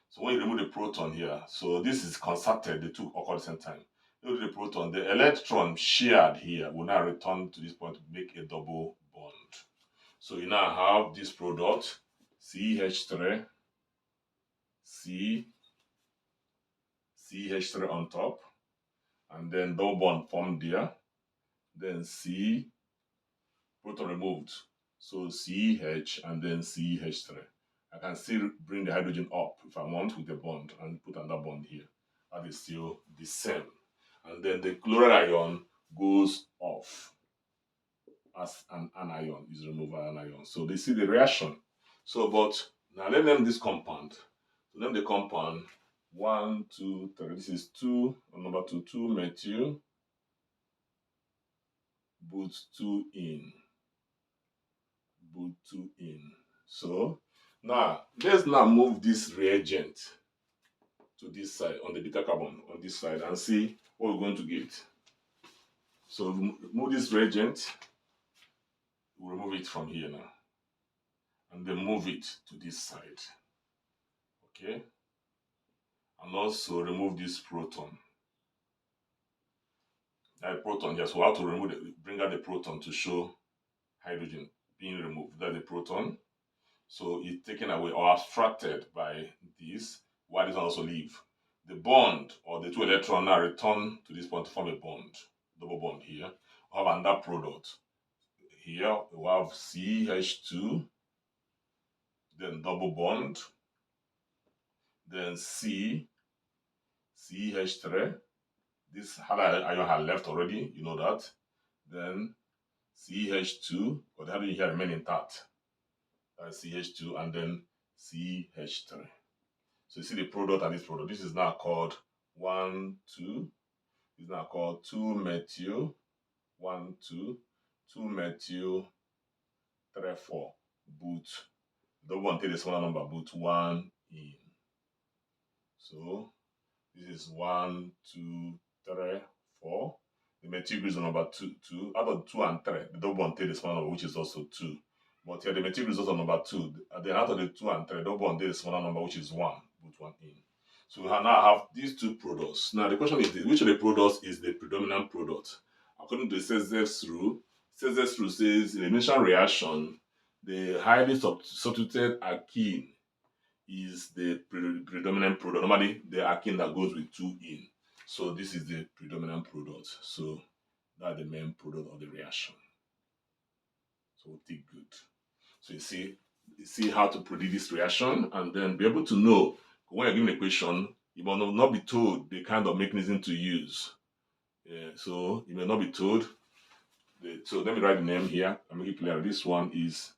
So when you remove the proton here, so this is concerted, the two occur at the same time. You remove the proton, the electron shared here will now return to this point to make a double bond. So you now have this product, CH3, CH3 on top, and then double bond formed there, then C, proton removed. So CH and then CH3. I can still bring the hydrogen up if I want with the bond and put another bond here. That is still the same. And then the chloride ion goes off as an anion, is removed by an anion. So they see the reaction. So, but now let's name this compound. So name the compound 1, 2, 3. This is 2, number 2, 2 methyl, but 2 in. But 2 in. So now let's now move this reagent to this side on the beta carbon on this side and see what we're going to get. So move this reagent, we'll remove it from here now, and then move it to this side. Okay, and also remove this proton. That proton, yes, we have to remove bring out the proton to show hydrogen being removed. That's the proton. So it's taken away or abstracted by this, while this one also leave. The bond or the two electrons now return to this point to form a bond, double bond here. We have another product. Here we have CH2, then double bond, then CH3. This ion had left already, you know that. Then CH2, but the hydrogen here remain intact. That's CH2 and then CH3. So you see the product and this product. This is now called 1, 2. This is now called 2 methyl, 1, 2, 2 methyl, 3, 4. But double bond take the smaller number, but 1 in. So this is 1, 2, 3, 4. The methyl group is number 2, 2. Out of 2 and 3, the double bond take the smaller number, which is also 2. But here the methyl group is also number 2. And then out of the 2 and 3, the double bond take the smaller number, which is 1, but 1 in. So we now have these two products. Now the question is this, which of the products is the predominant product? According to the Saytzeff rule says in elimination reaction, the highly substituted alkene is the predominant product. Normally, the alkene that goes with 2 in. So this is the predominant product. So that's the main product of the reaction. So we'll take good. So you see how to predict this reaction and then be able to know when you're given a question, you might not be told the kind of mechanism to use. So you may not be told. So let me write the name here and make it clear. This one is,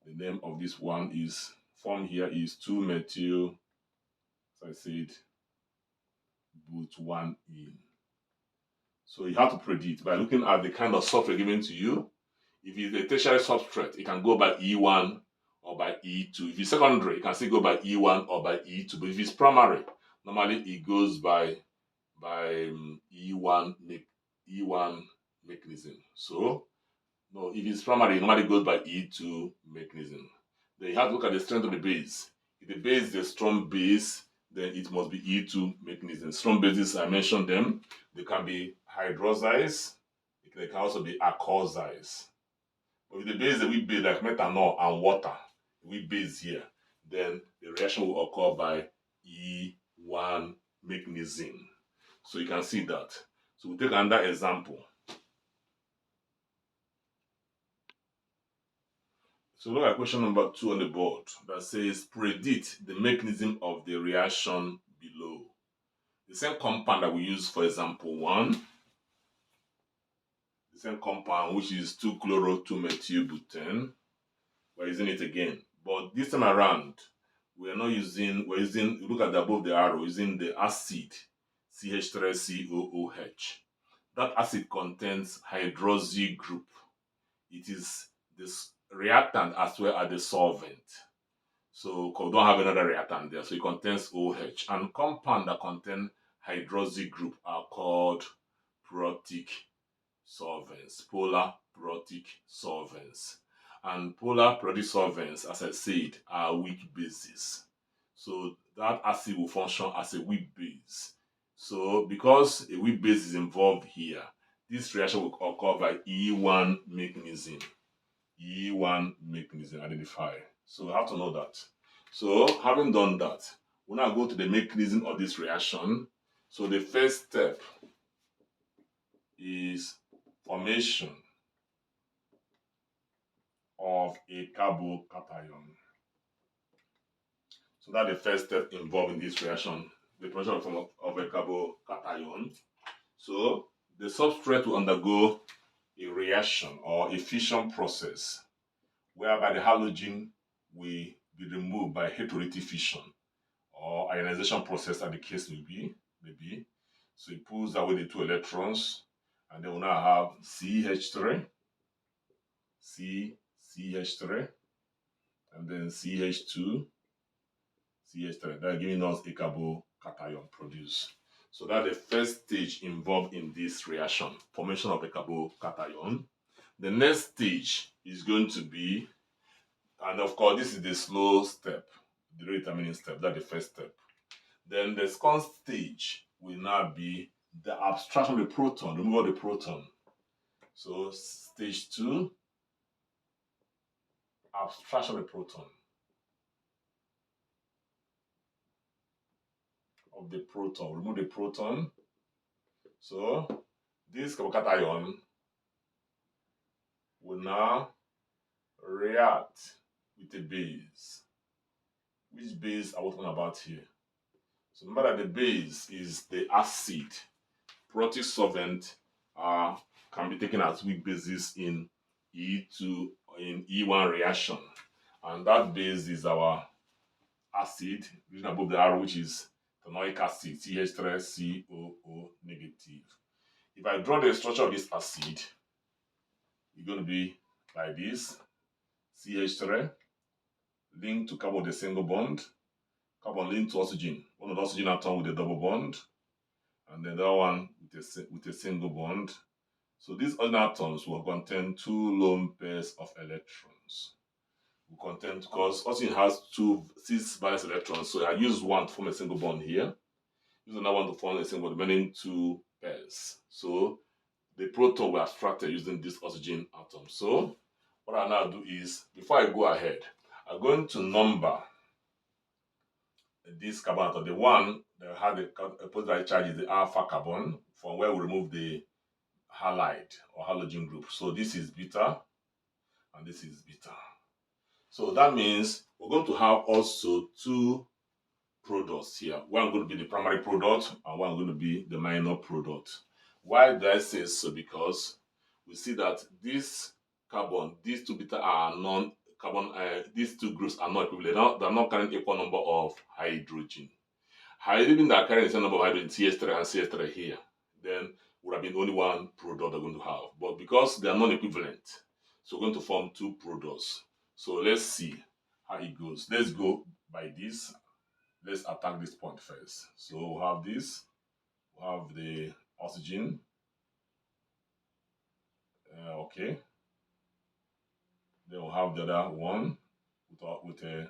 the name of this one is, form here is 2 methyl, as I said, but 1 in. So you have to predict by looking at the kind of substrate given to you. If it's a tertiary substrate, it can go by E1 or by E2. If it's secondary, it can still go by E1 or by E2. But if it's primary, normally it goes by E1 mechanism. So no, if it's primary, it normally goes by E2 mechanism. Then you have to look at the strength of the base. If the base is a strong base, then it must be E2 mechanism. Strong bases, I mentioned them. They can be hydroxides. They can also be alkoxides. But if the base is a weak base like methanol and water, a weak base here, then the reaction will occur by E1 mechanism. So you can see that. So we'll take another example. So look at question number 2 on the board that says predict the mechanism of the reaction below. The same compound that we use for example 1, the same compound which is 2-chloro-2-methylbutane, we're using it again. But this time around, we're using, look at the above the arrow, using the acid CH3COOH. That acid contains hydroxy group. It is this reactant as well as the solvent. So we don't have another reactant there, so it contains OH. And compound that contain hydroxy group are called protic solvents, polar protic solvents. And polar protic solvents, as I said, are weak bases. So that acid will function as a weak base. So because a weak base is involved here, this reaction will occur by E1 mechanism. E1 mechanism identified. So we have to know that. So having done that, we now go to the mechanism of this reaction. So the first step is formation of a carbocation. So that's the first step involved in this reaction, the formation of a carbocation. So the substrate will undergo a reaction or a fission process whereby the halogen will be removed by heterolytic fission or ionization process as the case may be. So it pulls away the 2 electrons, and then we now have CH3, CH3, and then CH2, CH3. That's giving us a carbocation produced. So that's the first stage involved in this reaction, formation of a carbocation. The next stage is going to be, and of course this is the slow step, the rate determining step, that's the first step. Then the second stage will now be the abstraction of the proton, removal of the proton. So stage 2, abstraction of the proton. Remove the proton. So this carbocation will now react with a base. Which base are we talking about here? So remember that the base is the acid. Protic solvent can be taken as weak bases in E1 reaction, and that base is our acid written above the arrow, which is ethanoic acid, CH3COO negative. If I draw the structure of this acid, it's going to be like this: CH3 linked to carbon with a single bond, carbon linked to oxygen, one of the oxygen atom with a double bond, and then the other one with a single bond. So these oxygen atoms will contain 2 lone pairs of electrons. Will contain, because oxygen has 6 valence electrons, so I use one to form a single bond here. Use another one to form a single bond, remaining 2 pairs. So the proton will abstracted using this oxygen atom. So what I now do is, before I go ahead, I'm going to number this carbon atom. The one that had a positive charge is the alpha carbon, from where we remove the halide or halogen group. So this is beta and this is beta. So that means we're going to have also 2 products here. One going to be the primary product and one going to be the minor product. Why do I say so? Because we see that this carbon, these 2 beta are non-carbon, these 2 groups are not equivalent. They're not carrying equal number of hydrogen. Hydrogen that are carrying the same number of hydrogen, CH3 and CH3 here, then would have been only 1 product they're going to have. But because they are non-equivalent, so we're going to form 2 products. So let's see how it goes. Let's go by this. Let's attack this point first. So we'll have this. We'll have the oxygen. Okay. Then we'll have the other one with a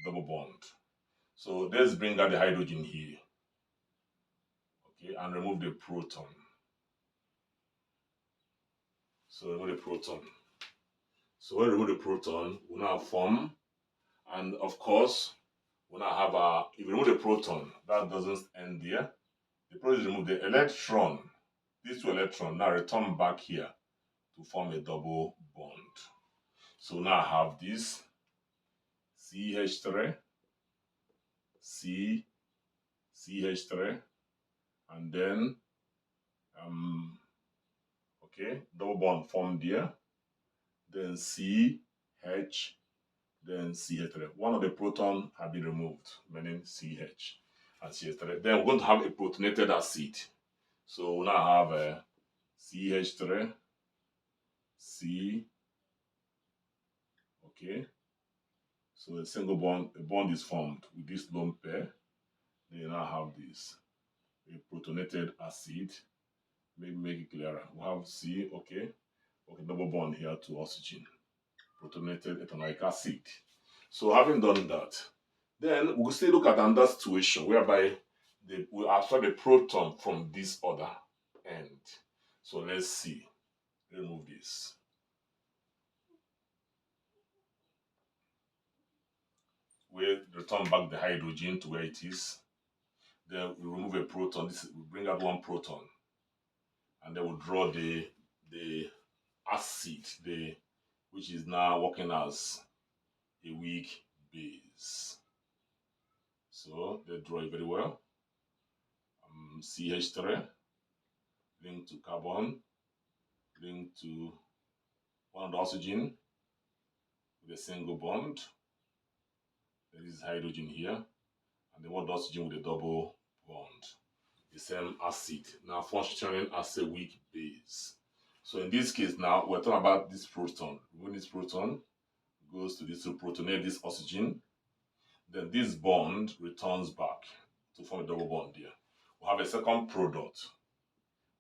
double bond. So let's bring out the hydrogen here. Okay, and remove the proton. So remove the proton. So when we remove the proton, we'll now form And of course, when I have a, if you remove the proton, that doesn't end there. The proton is removed, the electron, these two electrons now return back here to form a double bond. So now I have this CH3, CH3, and then okay, double bond formed there, then CH, then CH3. One of the proton have been removed, meaning CH and CH3. Then we're going to have a protonated acid. So we now have a CH3, C, okay. So a single bond, a bond is formed with this lone pair. Then you now have this, a protonated acid. Maybe make it clearer. We have C, okay. Okay, double bond here to oxygen. Protonated ethanoic acid. So having done that, then we'll still look at another situation whereby we absorb the proton from this other end. So let's see. Remove this. We return back the hydrogen to where it is. Then we remove a proton. We bring out one proton, and then we draw the acid, which is now working as a weak base. So they draw it very well. CH3 linked to carbon, linked to one oxygen with a single bond. There is hydrogen here, and then one oxygen with a double bond. The same acid, now functioning as a weak base. So in this case now, we're talking about this proton. When this proton goes to this, to protonate this oxygen, then this bond returns back to form a double bond here. We have a second product,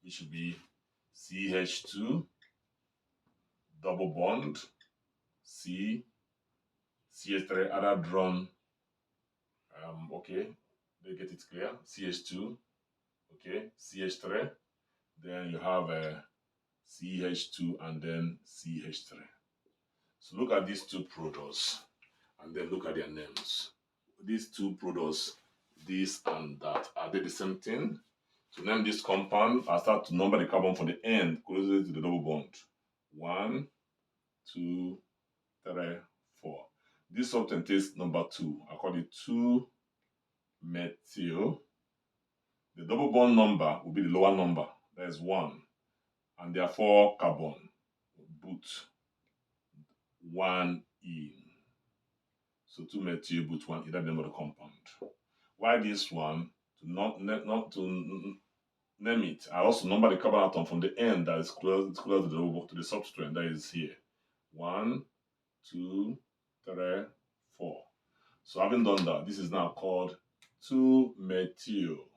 which should be CH2, double bond, CH3, other drawn, okay, they get it clear, CH2, okay, CH3, then you have a CH2 and then CH3. So look at these two products and then look at their names. These two products, this and that, are they the same thing? To name this compound, I start to number the carbon from the end closer to the double bond. 1, 2, 3, 4. This substance is number 2. I call it 2-methyl. The double bond number will be the lower number. That is 1. And there are 4 carbon. Put 1 in. So 2-methyl, put 1 in. That's the name of the compound. Why this one? Not to name it. I also number the carbon atom from the end that is close to the double, to the substrate that is here. 1, 2, 3, 4. So having done that, this is now called 2-methyl.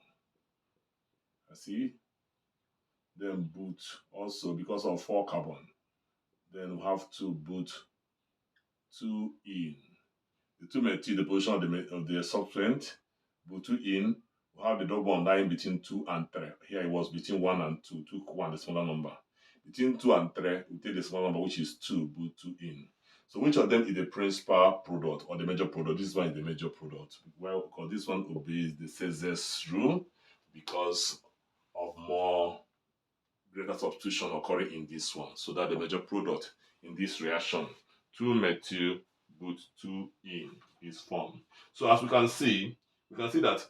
See? Then boot also because of 4 carbon. Then we have to boot 2 in. The 2-methyl, the position of the substrate, boot 2 in. We have the double bond lying between 2 and 3. Here it was between 1 and 2. 2, 1, the smaller number. Between 2 and 3, we take the smaller number, which is 2, boot 2 in. So which of them is the principal product or the major product? This one is the major product. Well, because this one obeys the Saytzeff rule because of more greater substitution occurring in this one. So that the major product in this reaction, 2-methyl, boot 2 in, is formed. So as we can see that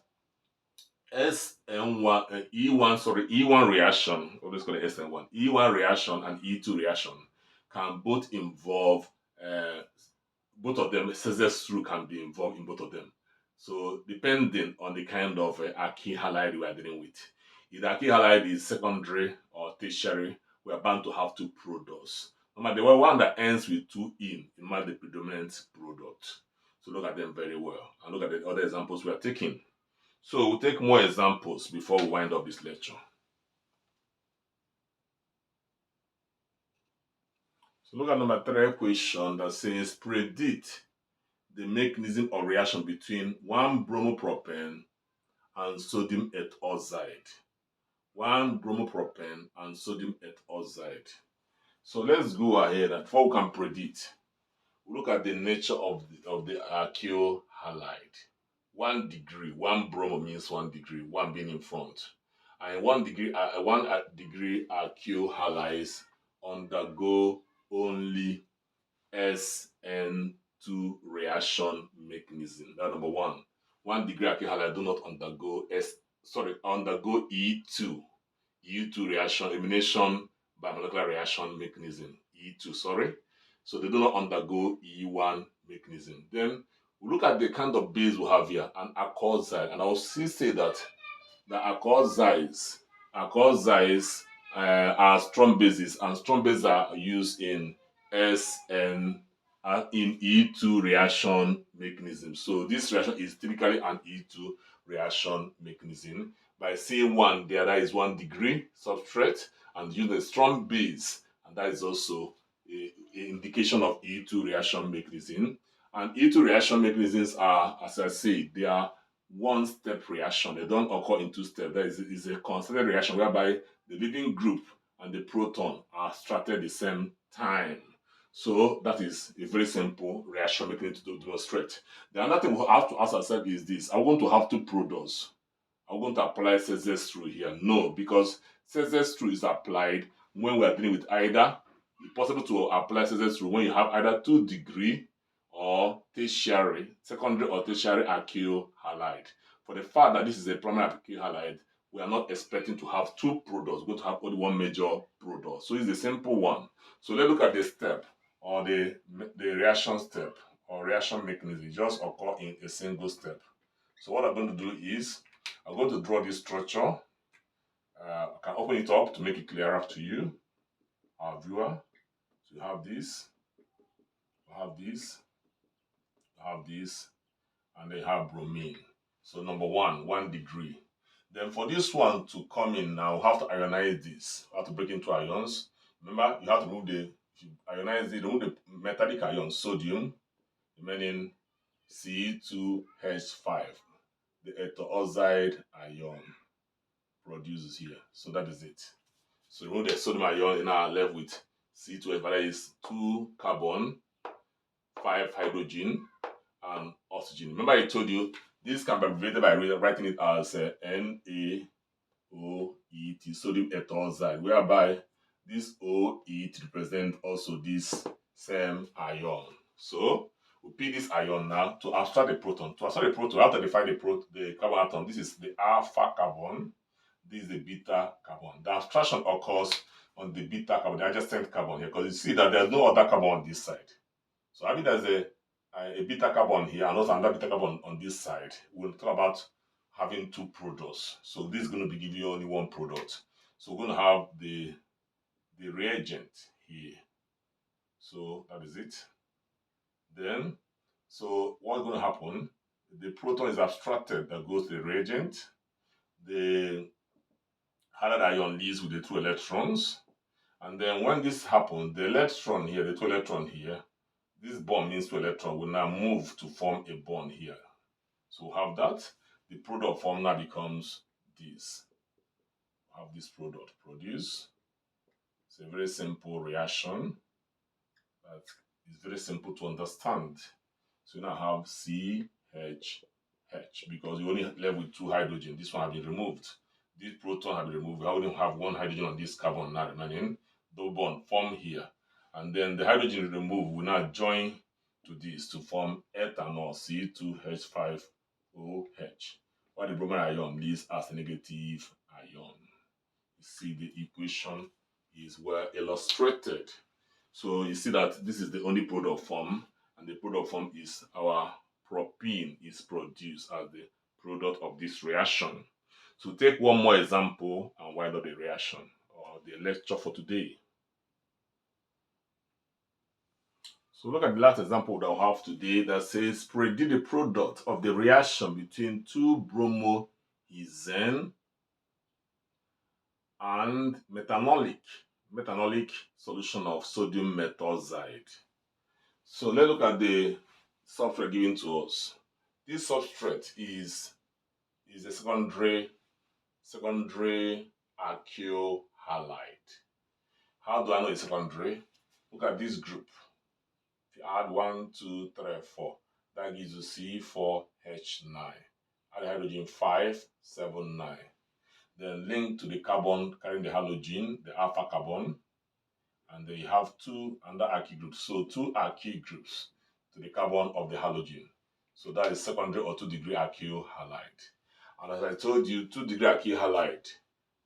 E1 reaction, or let's call it SN1, E1 reaction and E2 reaction can both involve, both of them, Saytzeff rule can be involved in both of them. So depending on the kind of alkyl halide we are dealing with. If the alkyl halide is secondary or tertiary, we are bound to have 2 products. Normally, the one that ends with 2 in, it might be the predominant product. So look at them very well and look at the other examples we are taking. So we'll take more examples before we wind up this lecture. So look at number 3 question that says predict the mechanism of reaction between 1 bromopropane and sodium ethoxide. 1 bromopropane and sodium ethoxide. So let's go ahead and before we can predict, we look at the nature of of the alkyl halide. 1 degree, 1 bromo means 1 degree, 1 being in front. And 1 degree alkyl halides undergo only SN2 reaction mechanism. That's number 1. 1 degree alkyl halide do not undergo E2 reaction, elimination by molecular reaction mechanism. E2, sorry. So they do not undergo E1 mechanism. Then we look at the kind of base we have here, an alkoxide, and I will still say that the alkoxides are strong bases, and strong bases are used in SN in E2 reaction mechanism. So this reaction is typically an E2 reaction mechanism. By saying 1, the other is 1 degree substrate, and use a strong base, and that is also a indication of E2 reaction mechanism. And E2 reaction mechanisms are, as I say, they are one-step reaction. They don't occur in 2 steps. That is a concerted reaction whereby the leaving group and the proton are extracted at the same time. So that is a very simple reaction mechanism to demonstrate. The another thing we have to ask ourselves is this: are we going to have 2 products? Are we going to apply Saytzeff rule here? No, because Saytzeff rule is applied when we are dealing with either. It's possible to apply Saytzeff rule when you have either 2 degree or secondary or tertiary alkyl halide. For the fact that this is a primary alkyl halide, we are not expecting to have 2 products. We're going to have only 1 major product. So it's a simple one. So let's look at the step, or the reaction step or reaction mechanism. It just occur in a single step. So what I'm going to do is I'm going to draw this structure. I can open it up to make it clearer to you, our viewer. So you have this, you have this, you have this, and they have bromine. So number 1, 1 degree. Then for this one to come in now, we have to ionize this. We have to break into ions. Remember, you have to remove if you ionize it, remove the metallic ion, sodium, remaining C2H5. The heteroxide ion produces here. So that is it. So remove the sodium ion, and now left with C2H5, that is 2 carbon, 5 hydrogen, and oxygen. Remember I told you this can be abbreviated by writing it as NaOET, sodium heteroxide, whereby this OET represents also this same ion. So we pick this ion now to abstract the proton. To abstract the proton, we have to define the carbon atom. This is the alpha carbon, this is the beta carbon. The abstraction occurs on the beta carbon, the adjacent carbon here, because you see that there's no other carbon on this side. So I mean there's a beta carbon here and also another beta carbon on this side. We'll talk about having 2 products. So this is going to be giving you only 1 product. So we're going to have the reagent here. So that is it. Then, so what's going to happen? The proton is abstracted, that goes to the reagent. The halide ion leaves with the 2 electrons. And then when this happens, the electron here, the 2 electron here, this bond means 2 electrons will now move to form a bond here. So we'll have that. The product form now becomes this. We'll have this product produce. It's a very simple reaction that is very simple to understand. So you now have CH, because you only left with 2 hydrogen. This one has been removed. This proton has been removed. We only have 1 hydrogen on this carbon now remaining. Double bond form here. And then the hydrogen removed will now join to this to form ethanol, C2H5OH, while the bromine ion leaves as a negative ion. You see the equation is well illustrated. So you see that this is the only product form, and the product form is our propene is produced as the product of this reaction. So take one more example and wind up the reaction or the lecture for today. So look at the last example that we have today that says predict the product of the reaction between 2 bromohexane and methanolic solution of sodium methoxide. So let's look at the substrate given to us. This substrate is a secondary alkyl halide. How do I know it's secondary? Look at this group. If you add 1, 2, 3, 4, That gives you C4H9. Add hydrogen 579. Then link to the carbon carrying the halogen, the alpha carbon, and then you have two under alkyl groups. So two alkyl groups to the carbon of the halogen. So that is secondary or 2-degree alkyl halide. And as I told you, 2-degree alkyl halide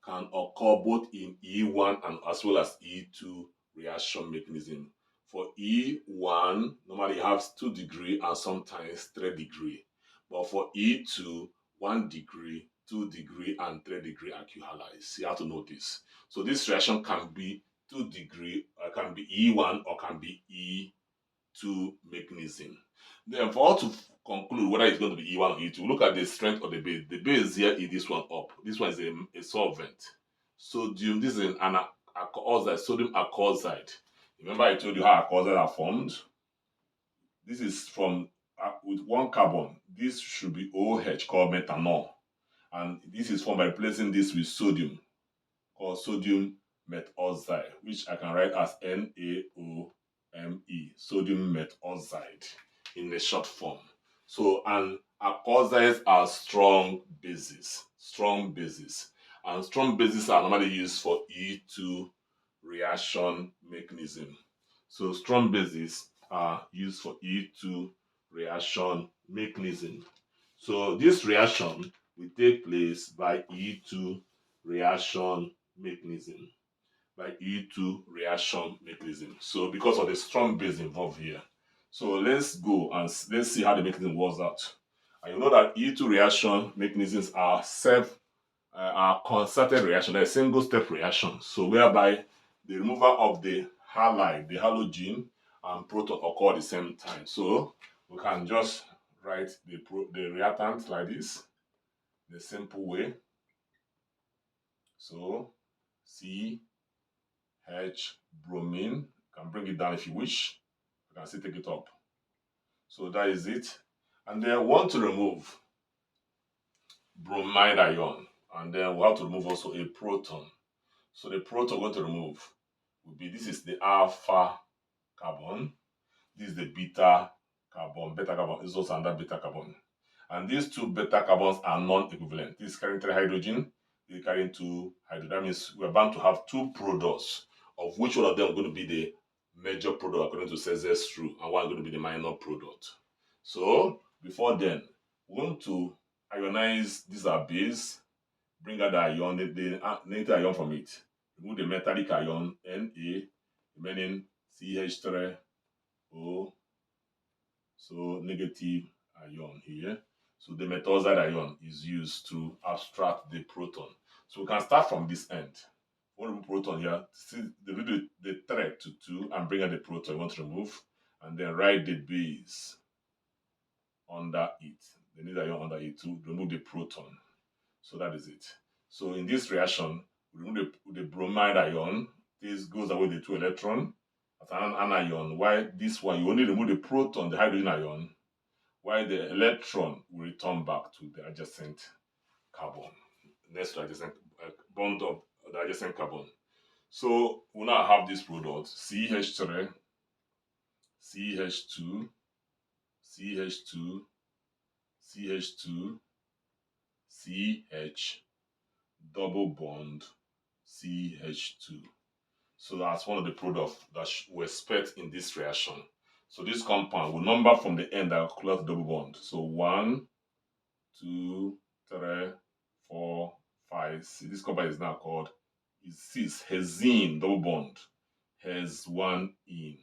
can occur both in E1 and as well as E2 reaction mechanism. For E1, normally it has 2 degree and sometimes 3 degree. But for E2, 1 degree, 2 degree, and 3 degree alkyl halides. You have to know this. So this reaction can be 2 degree, can be E1 or can be E2 mechanism. Then for us to conclude whether it's going to be E1 or E2, look at the strength of the base. The base here is this one up. This one is a solvent. Sodium, this is an alkoxide, sodium alkoxide. Remember I told you how alkoxides are formed? This is from, with one carbon. This should be OH called methanol. And this is formed by replacing this with sodium, called sodium methoxide, which I can write as NaOMe, sodium methoxide in a short form. So, and alkoxides are strong bases. And strong bases are normally used for E2 reaction mechanism. So strong bases are used for E2 reaction mechanism. So this reaction will take place by E2 reaction mechanism. So because of the strong base involved here. So let's go and let's see how the mechanism works out. And you know that E2 reaction mechanisms are concerted reaction, they're single step reaction. So whereby the removal of the halide, the halogen, and proton occur at the same time. So we can just write the reactant like this, the simple way. So CH bromine, you can bring it down if you wish. You can still take it up. So that is it. And then we want to remove bromide ion. And then we have to remove also a proton. So the proton we're going to remove will be, this is the alpha carbon. This is the beta carbon. Beta carbon is also under beta carbon. And these two beta carbons are non-equivalent. This is carrying 3 hydrogen. This is carrying 2 hydrogen. That means we're bound to have 2 products, of which one of them is going to be the major product according to Saytzeff rule, and one is going to be the minor product. So before then, we want to ionize this base, bring out the ion, the negative ion from it. Remove the metallic ion, Na, remaining CH3O, so negative ion here. So the methoxide ion is used to abstract the proton. So we can start from this end. We want to remove proton here. See the thread to 2 and bring out the proton we want to remove, and then write the base under it. The negative ion under it to remove the proton. So that is it. So in this reaction, we remove the bromide ion. This goes away the 2 electrons as an anion. While this one, you only remove the proton, the hydrogen ion, while the electron will return back to the adjacent carbon, next to adjacent bond of the adjacent carbon. So we now have this product CH3, CH2, CH2, CH2, CH, double bond, CH2. So that's one of the products that we expect in this reaction. So this compound will number from the end that close double bond. So 1, 2, 3, 4, 5, 6. This compound is now called, it says hexene double bond. Has 1 in.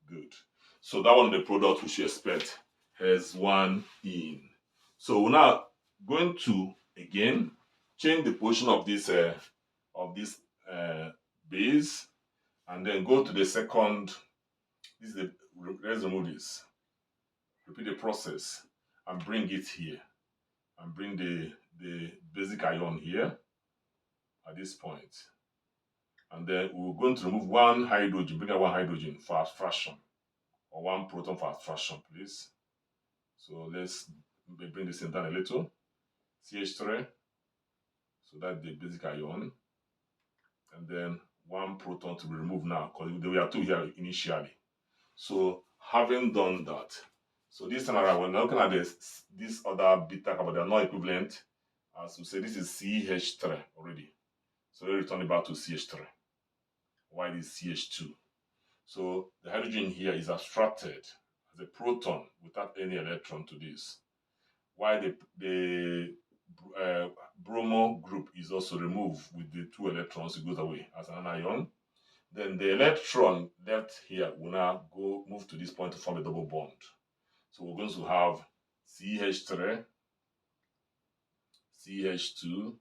Good. So that one of the products we should expect has 1 in. So we're now going to again change the position of this base, and then go to the second. This is the, let's remove this. Repeat the process and bring it here, and bring the basic ion here at this point. And then we're going to remove 1 hydrogen, bring out 1 hydrogen for abstraction, or 1 proton for abstraction, please. So let's bring this in down a little. CH3, so that's the basic ion. And then 1 proton to be removed now, because there were 2 here initially. So having done that, So this time around, we're looking at this other beta carbon, they are not equivalent. As we say, this is CH3 already. So we return it back to CH3. Why this CH2? So the hydrogen here is abstracted as a proton without any electron to this. Why the bromo group is also removed with the 2 electrons, it goes away as an anion. Then the electron left here will now move to this point to form a double bond. So we're going to have CH3, CH2,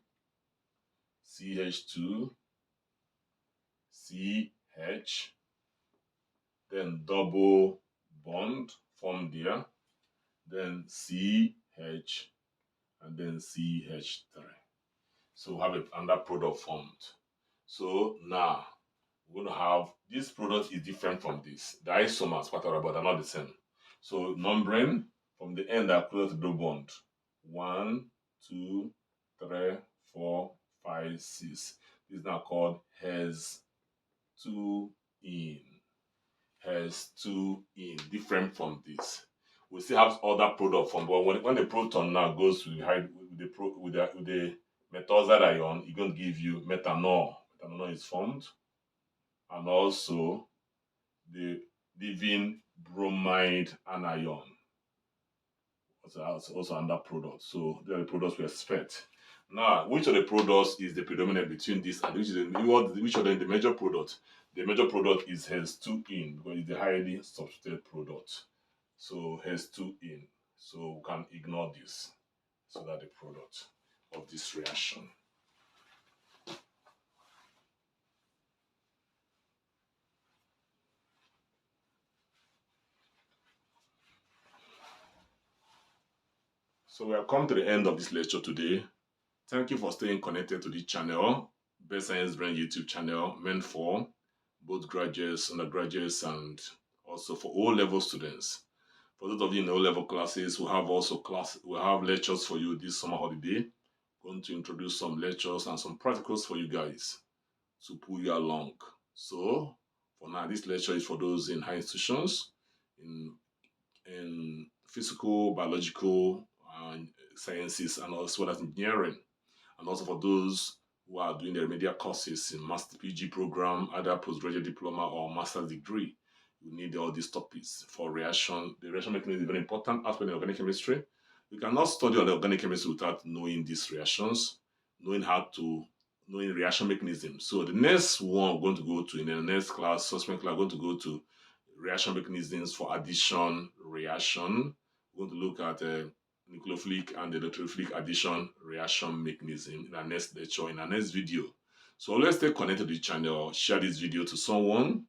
CH2, CH, then double bond formed there, then CH, and then CH3. So we have another product formed. So now we're going to have this product is different from this. The isomers, but are not the same. So numbering from the end are close to the bond. 1, 2, 3, 4, 5, 6. This is now called has 2 in. Has 2 in, different from this. We still have other product from, but when the proton now goes to the methoxide ion, it's going to give you methanol. Methanol is formed, and also the leaving bromide anion. Also another product. So they are the products we expect. Now, which of the products is the predominant between this and which of them the major product? The major product is has 2 in because it's the highly substituted product. So has 2 in. So we can ignore this. So that the product of this reaction. So we have come to the end of this lecture today. Thank you for staying connected to this channel, Best Science Brain YouTube channel, meant for both graduates, undergraduates, and also for O-level students. For those of you in O-level classes, we have lectures for you this summer holiday. Going to introduce some lectures and some practicals for you guys to pull you along. So for now, this lecture is for those in high institutions, in physical, biological, sciences, and as well as engineering. And also for those who are doing the remedial courses in Master PG program, either postgraduate diploma or master's degree. You need all these topics for reaction. The reaction mechanism is very important aspect in organic chemistry. You cannot study on the organic chemistry without knowing these reactions, knowing reaction mechanism. So the next one we're going to go to in the next class, subsequent class, we're going to go to reaction mechanisms for addition, reaction. We're going to look at nucleophilic and electrophilic addition reaction mechanism in our next lecture, in our next video. So always stay connected to the channel, share this video to someone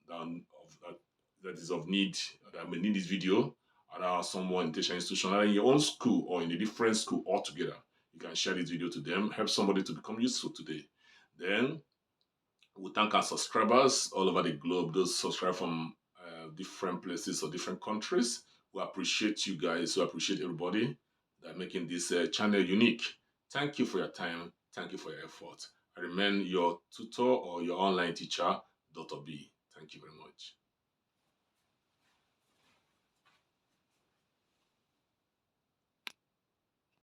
that is of need, that may need this video, and someone in tertiary institution, either in your own school or in a different school altogether. You can share this video to them, help somebody to become useful today. Then we thank our subscribers all over the globe, those subscribe from different places or different countries. We appreciate you guys. We appreciate everybody that making this channel unique. Thank you for your time. Thank you for your effort. I remain your tutor or your online teacher, Dr. B. Thank you very much.